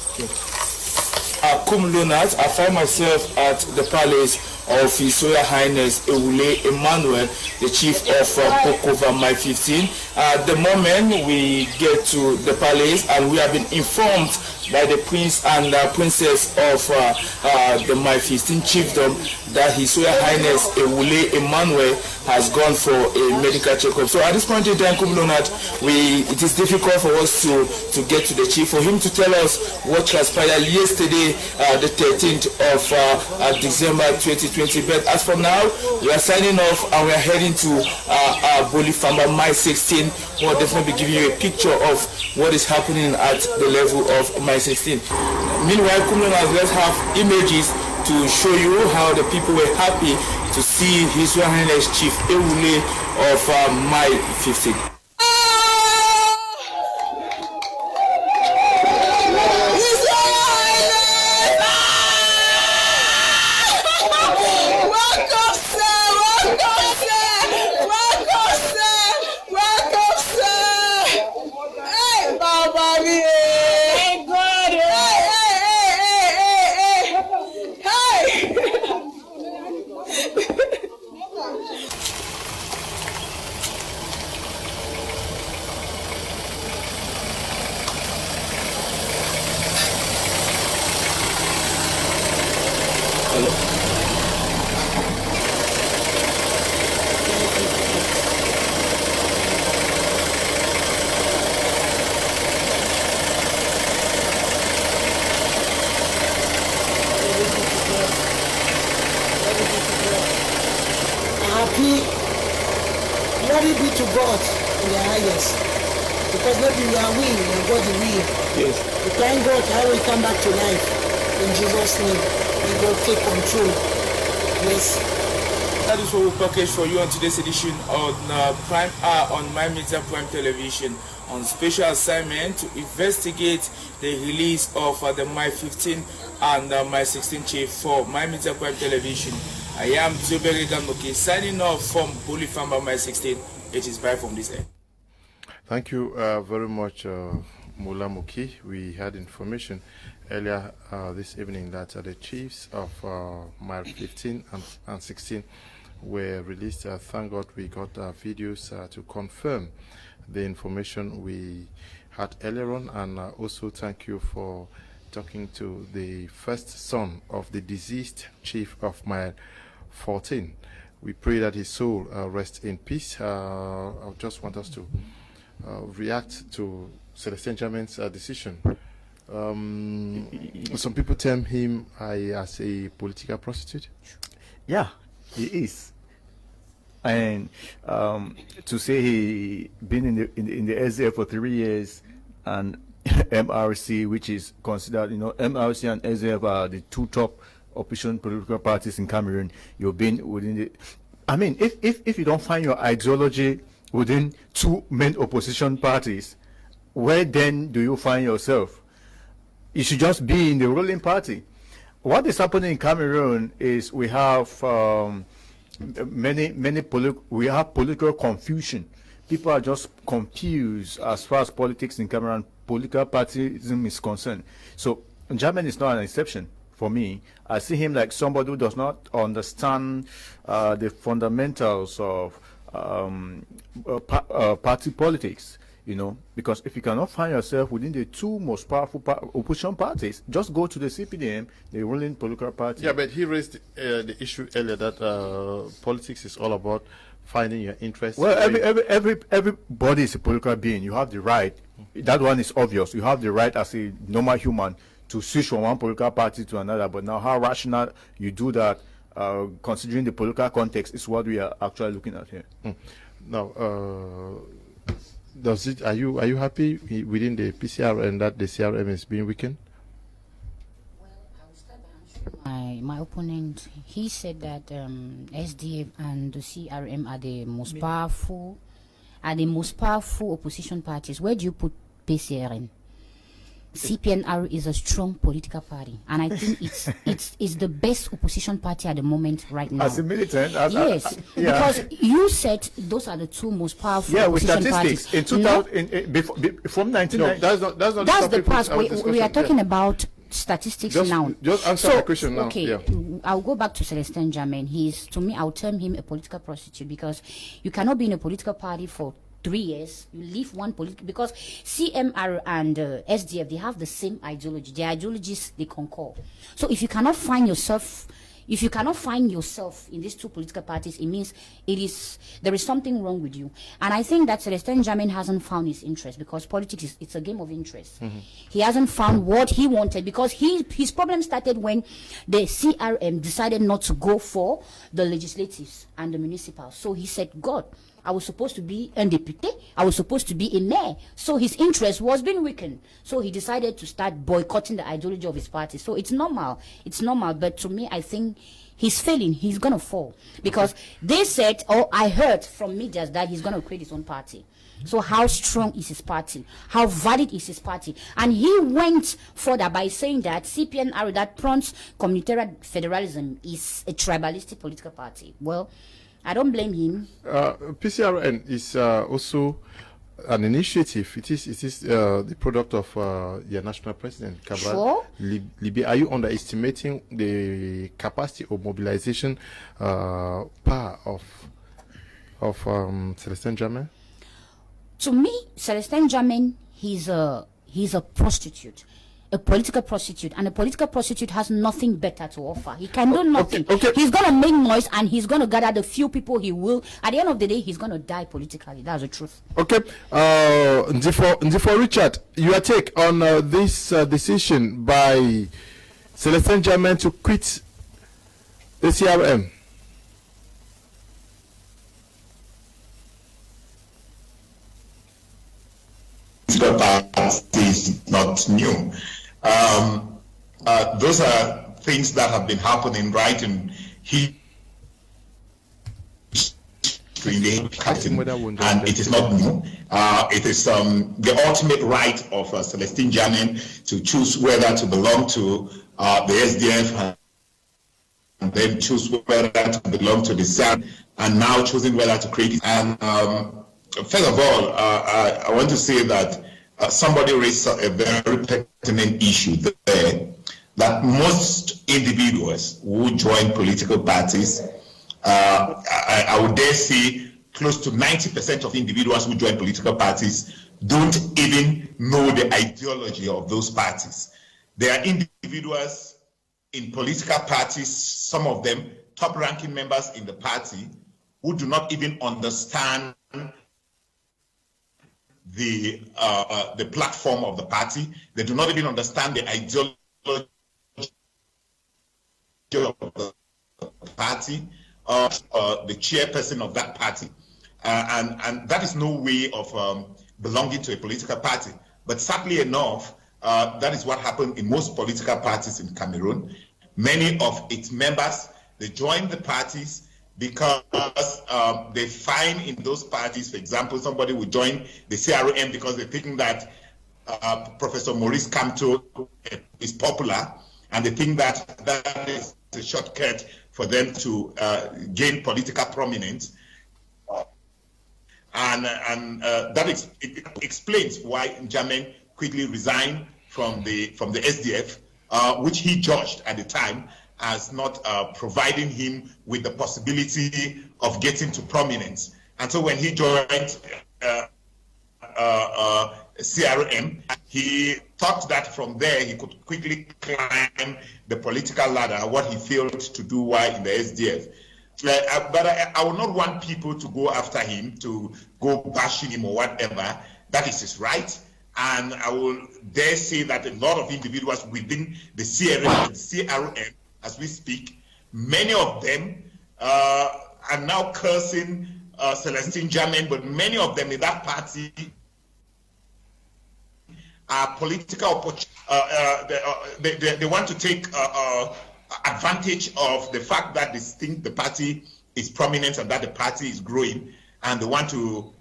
Lunat, I find myself at the palace of His Royal Highness Ewule Emmanuel, the chief of Pokova My 15. At the moment we get to the palace, and we have been informed by the prince and princess of the My 15 chiefdom that His Royal Highness Ewule Emmanuel has gone for a medical checkup. So at this point in time, it is difficult for us to get to the chief, for him to tell us what transpired yesterday, the 13th of December 2020. But as for now, we are signing off, and we are heading to Buea-Mile My 16. We'll definitely be giving you a picture of what is happening at the level of My 16. Meanwhile, let's have images to show you how the people were happy to see His Royal Highness Chief Ewule of My 15. Glory be to God in the highest. Because not we are we, we are God the will. Yes. We thank God how we come back to life. In Jesus' name, may God take control. Yes. That is what we package for you on today's edition on Prime Hour on My Media Prime Television, on special assignment to investigate the release of the My 15 and My 16 chief for My Media Prime Television. I am BrigadeAntiSardinard signing off from Buea-Mile My 16. It is bye from this end. Thank you very much, Mula Muki. We had information earlier this evening that the chiefs of My 15 and 16 were released. Thank God we got videos to confirm the information we had earlier on, and also thank you for talking to the first son of the deceased chief of My 14. We pray that his soul rests in peace. I just want us to react to Celestin Djamen's decision. Some people term him as a political prostitute. Yeah, he is. And to say he been in the SDF for 3 years, and MRC, which is considered, MRC and SDF are the two top opposition political parties in Cameroon. You've been within the. I mean, if you don't find your ideology within two main opposition parties, where then do you find yourself? You should just be in the ruling party. What is happening in Cameroon is we have we have political confusion. People are just confused as far as politics in Cameroon, political partyism is concerned. So Djamen is not an exception for me. I see him like somebody who does not understand the fundamentals of party politics. Because if you cannot find yourself within the two most powerful opposition parties, just go to the CPDM, the ruling political party. Yeah, but he raised the issue earlier that politics is all about finding your interest. Well, everybody is a political being. You have the right. That one is obvious. You have the right as a normal human to switch from one political party to another. But now, how rational you do that, considering the political context, is what we are actually looking at here. Now, are you happy within the PCRM that the CRM is being weakened? Well, I will start by answering my opponent. He said that SDF and the CRM are the most powerful opposition parties. Where do you put PCRM? CPNR is a strong political party, and I think it's the best opposition party at the moment right now. As a militant, yes, because you said those are the two most powerful opposition parties. In 2000, from 1990. That's the past. We are talking about statistics now. Just answer the question now. Okay, I'll go back to Celestin Djamen. To me, I'll term him a political prostitute, because you cannot be in a political party for 3 years, you leave one political, because CMR and SDF, they have the same ideology. Their ideologies, they concur. So if you cannot find yourself in these two political parties, it means there is something wrong with you. And I think that Celestin Djamen hasn't found his interest, because politics it's a game of interest. He hasn't found what he wanted, because his problem started when the CRM decided not to go for the legislatives and the municipal. So he said, God, I was supposed to be a député. I was supposed to be a mayor. So his interest was being weakened. So he decided to start boycotting the ideology of his party. So it's normal. It's normal. But to me, I think he's failing. He's going to fall. Because they said, I heard from media that he's going to create his own party. So how strong is his party? How valid is his party? And he went further by saying that CPNR, that prompts communitarian federalism, is a tribalistic political party. Well, I don't blame him. PCRN is also an initiative. It is the product of your national president, Sure. Libya. Are you underestimating the capacity of mobilization power of Celestin Djamen? To me, Celestin Djamen, he's a prostitute. A political prostitute, and a political prostitute has nothing better to offer. He can do nothing. Okay. He's going to make noise, and he's going to gather the few people he will. At the end of the day, he's going to die politically. That's the truth. Okay. Ndifo Richard, your take on this decision by Celestin Djamen to quit the CRM? Party is not new. Those are things that have been happening right in history, and it is not new. It is the ultimate right of Celestin Djamen to choose whether to belong to the SDF and then choose whether to belong to the CRM, and now choosing whether to create it. And first of all, I want to say that somebody raised a very pertinent issue there, that most individuals who join political parties, I would dare say close to 90% of individuals who join political parties don't even know the ideology of those parties. There are individuals in political parties, some of them top-ranking members in the party, who do not even understand the platform of the party. They do not even understand the ideology of the party, the chairperson of that party, and that is no way of belonging to a political party. But sadly enough, that is what happened in most political parties in Cameroon. Many of its members, they join the parties because they find in those parties, for example, somebody would join the CRM because they're thinking that Professor Maurice Kamto is popular, and they think that that is a shortcut for them to gain political prominence. And that explains why Djamen quickly resigned from the SDF, which he judged at the time as not providing him with the possibility of getting to prominence. And so when he joined CRM, he thought that from there he could quickly climb the political ladder, what he failed to do while in the SDF. But I would not want people to go after him, to go bashing him or whatever. That is his right. And I will dare say that a lot of individuals within the CRM, as we speak, many of them are now cursing Celestin Djamen, but many of them in that party are political. They want to take advantage of the fact that they think the party is prominent and that the party is growing, and they want to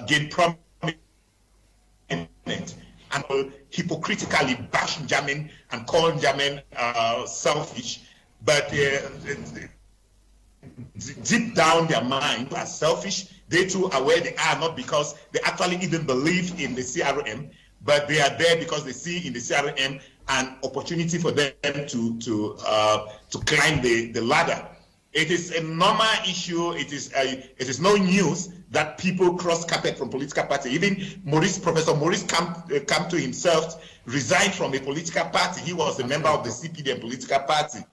gain prominence and hypocritically bash Djamen and call Djamen selfish, but deep down their mind are selfish. They too are where they are, not because they actually even believe in the CRM, but they are there because they see in the CRM an opportunity for them to climb the ladder. It is a normal issue. It is no news that people cross carpet from political party. Even Professor Maurice Kamto himself resigned from a political party. He was a member of the CPDM political party.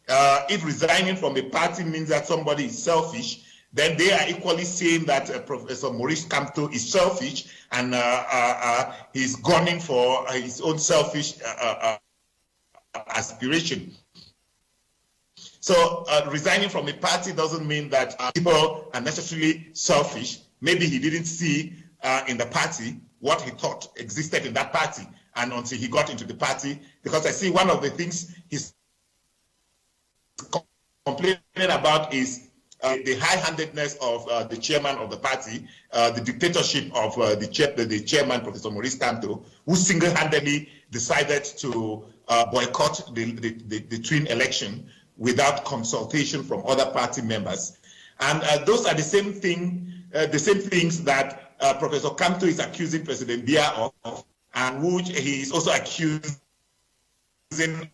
If resigning from a party means that somebody is selfish, then they are equally saying that Professor Maurice Kamto is selfish and he's gunning for his own selfish aspiration. So resigning from a party doesn't mean that people are necessarily selfish. Maybe he didn't see in the party what he thought existed in that party, and until he got into the party, because I see one of the things he's complaining about is the high-handedness of the chairman of the party, the dictatorship of the chairman, Professor Maurice Kamto, who single-handedly decided to boycott the twin election without consultation from other party members. And those are the same things that Professor Kamto is accusing President Biya of, and which he is also accusing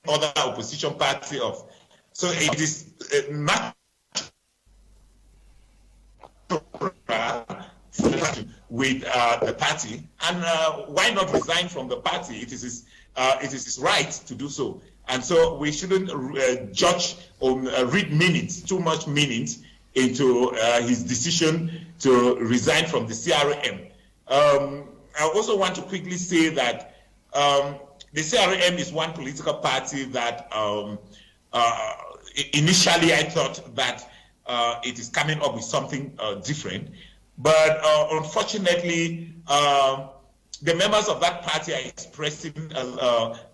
other opposition party of. So it is not with the party, and why not resign from the party? It is his right to do so, and so we shouldn't judge or read meanings, too much meanings into his decision to resign from the CRM. I also want to quickly say that the CRM is one political party that initially I thought that it is coming up with something different, but unfortunately the members of that party are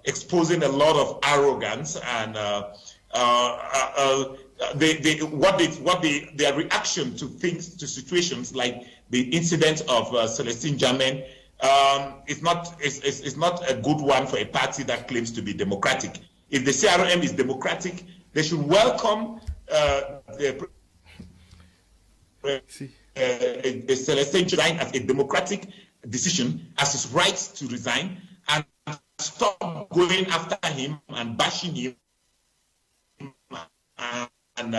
exposing a lot of arrogance, and their reaction to things, to situations like the incident of Celestin Djamen is not a good one for a party that claims to be democratic. If the CRM is democratic, they should welcome Celestin to resign as a democratic decision, as his right to resign, and stop going after him and bashing him and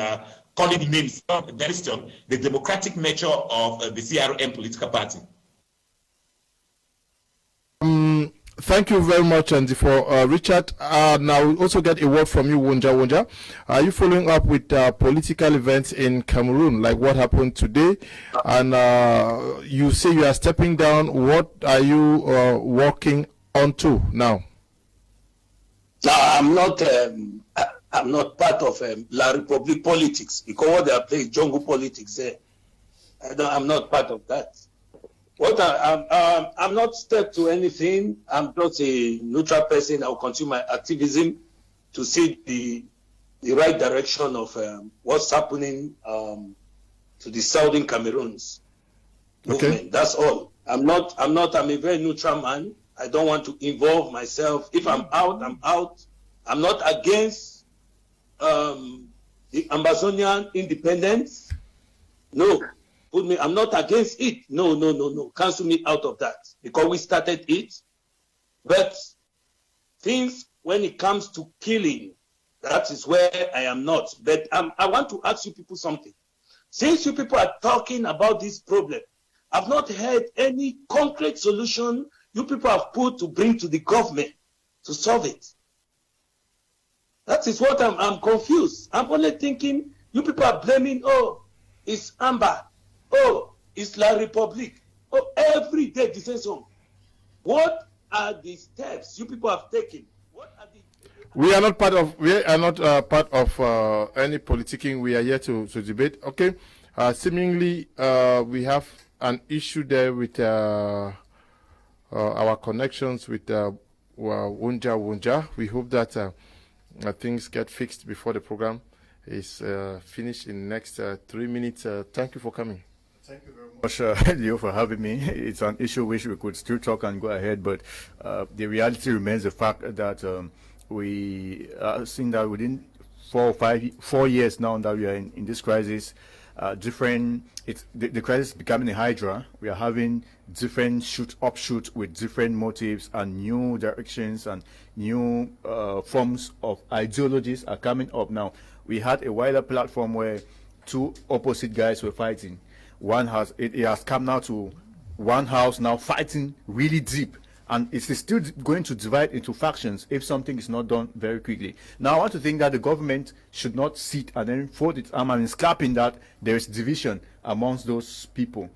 calling him names, the democratic nature of the CRM political party. Thank you very much, Andy, for Richard. Now we'll also get a word from you, Wonja. Are you following up with political events in Cameroon, like what happened today? And you say you are stepping down. What are you working on to now? I'm not part of La Republique politics, because what they are playing jungle politics there. I'm not part of that. What I'm not stepped to anything. I'm just a neutral person. I'll continue my activism to see the right direction of what's happening to the southern Cameroons movement. Okay. That's all. I'm a very neutral man. I don't want to involve myself. If I'm out, I'm out. I'm not against the Amazonian independence. No, I'm not against it. No. Cancel me out of that because we started it. But things when it comes to killing, that is where I am not. But I want to ask you people something. Since you people are talking about this problem, I've not heard any concrete solution you people have put to bring to the government to solve it. That is what I'm confused. I'm only thinking you people are blaming, oh, it's Amber, oh, it's La Republique, oh, every day the same song. What are the steps you people have taken? What are the We are not part of any politicking. We are here to debate. Okay. Seemingly, we have an issue there with our connections with Wunja. We hope that things get fixed before the program is finished in the next 3 minutes. Thank you for coming. Thank you very much, Leo, for having me. It's an issue which we could still talk and go ahead, but the reality remains the fact that we are seeing that within 4 years now that we are in this crisis, the crisis is becoming a hydra. We are having different offshoots with different motives and new directions and new forms of ideologies are coming up now. We had a wider platform where two opposite guys were fighting. It has come now to one house now fighting really deep. And it's still going to divide into factions if something is not done very quickly. Now, I want to think that the government should not sit and then fold its arm and clapping that there is division amongst those people.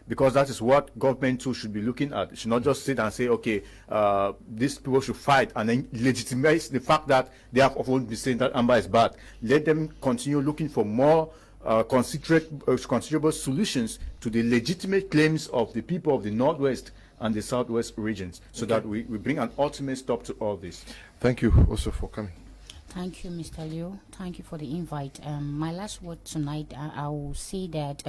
Because that is what government too should be looking at. It should not just sit and say, okay, these people should fight and then legitimize the fact that they have often been saying that Amber is bad. Let them continue looking for more considerable solutions to the legitimate claims of the people of the Northwest and the Southwest regions, so that we bring an ultimate stop to all this. Thank you also for coming. Thank you, Mr. Leo. Thank you for the invite. My last word tonight, I will say that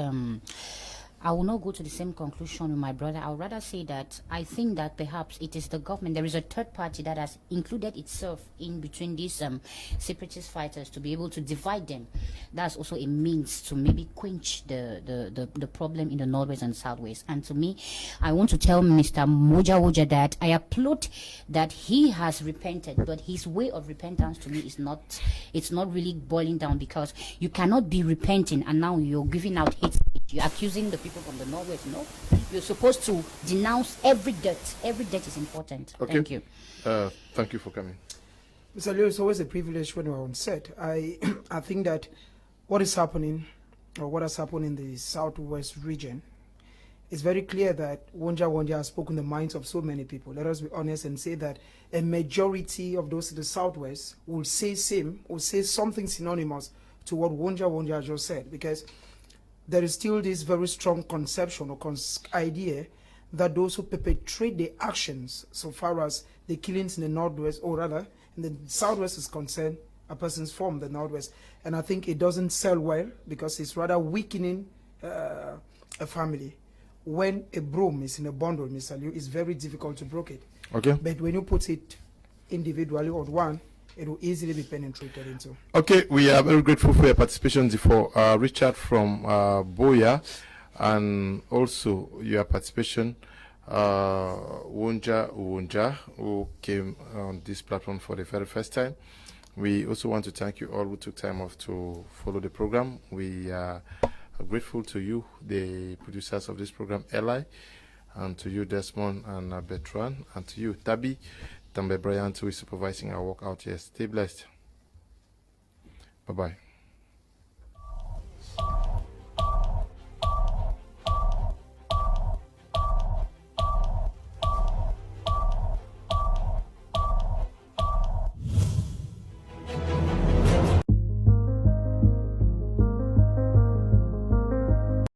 I will not go to the same conclusion with my brother. I would rather say that I think that perhaps it is the government. There is a third party that has included itself in between these separatist fighters to be able to divide them. That's also a means to maybe quench the problem in the Northwest and Southwest. And to me, I want to tell Mr. Moja that I applaud that he has repented, but his way of repentance to me is not, it's not really boiling down, because you cannot be repenting and now you're giving out hate speech. You're accusing the people from the Northwest. No, you're supposed to denounce every debt. Every debt is important. Okay. Thank you. Thank you for coming. Mr. Leo, it's always a privilege when we're on set. I think that what is happening, or what has happened in the Southwest region, it's very clear that Wunja has spoken the minds of so many people. Let us be honest and say that a majority of those in the Southwest will say something synonymous to what Wunja just said, because there is still this very strong conception or idea that those who perpetrate the actions, so far as the killings in the Northwest, or rather in the Southwest is concerned, a person's from the Northwest. And I think it doesn't sell well, because it's rather weakening a family. When a broom is in a bundle, Mr. Liu, it's very difficult to break it. Okay. But when you put it individually or one, it will easily be penetrated into. Okay, we are very grateful for your participation before. Richard from Boya, and also your participation, Wunja, who came on this platform for the very first time. We also want to thank you all who took time off to follow the program. We are grateful to you, the producers of this program, Eli, and to you, Desmond and Bertrand, and to you, Tabi, Tambe Bryant, who is supervising our work out here. Stay blessed. Bye-bye.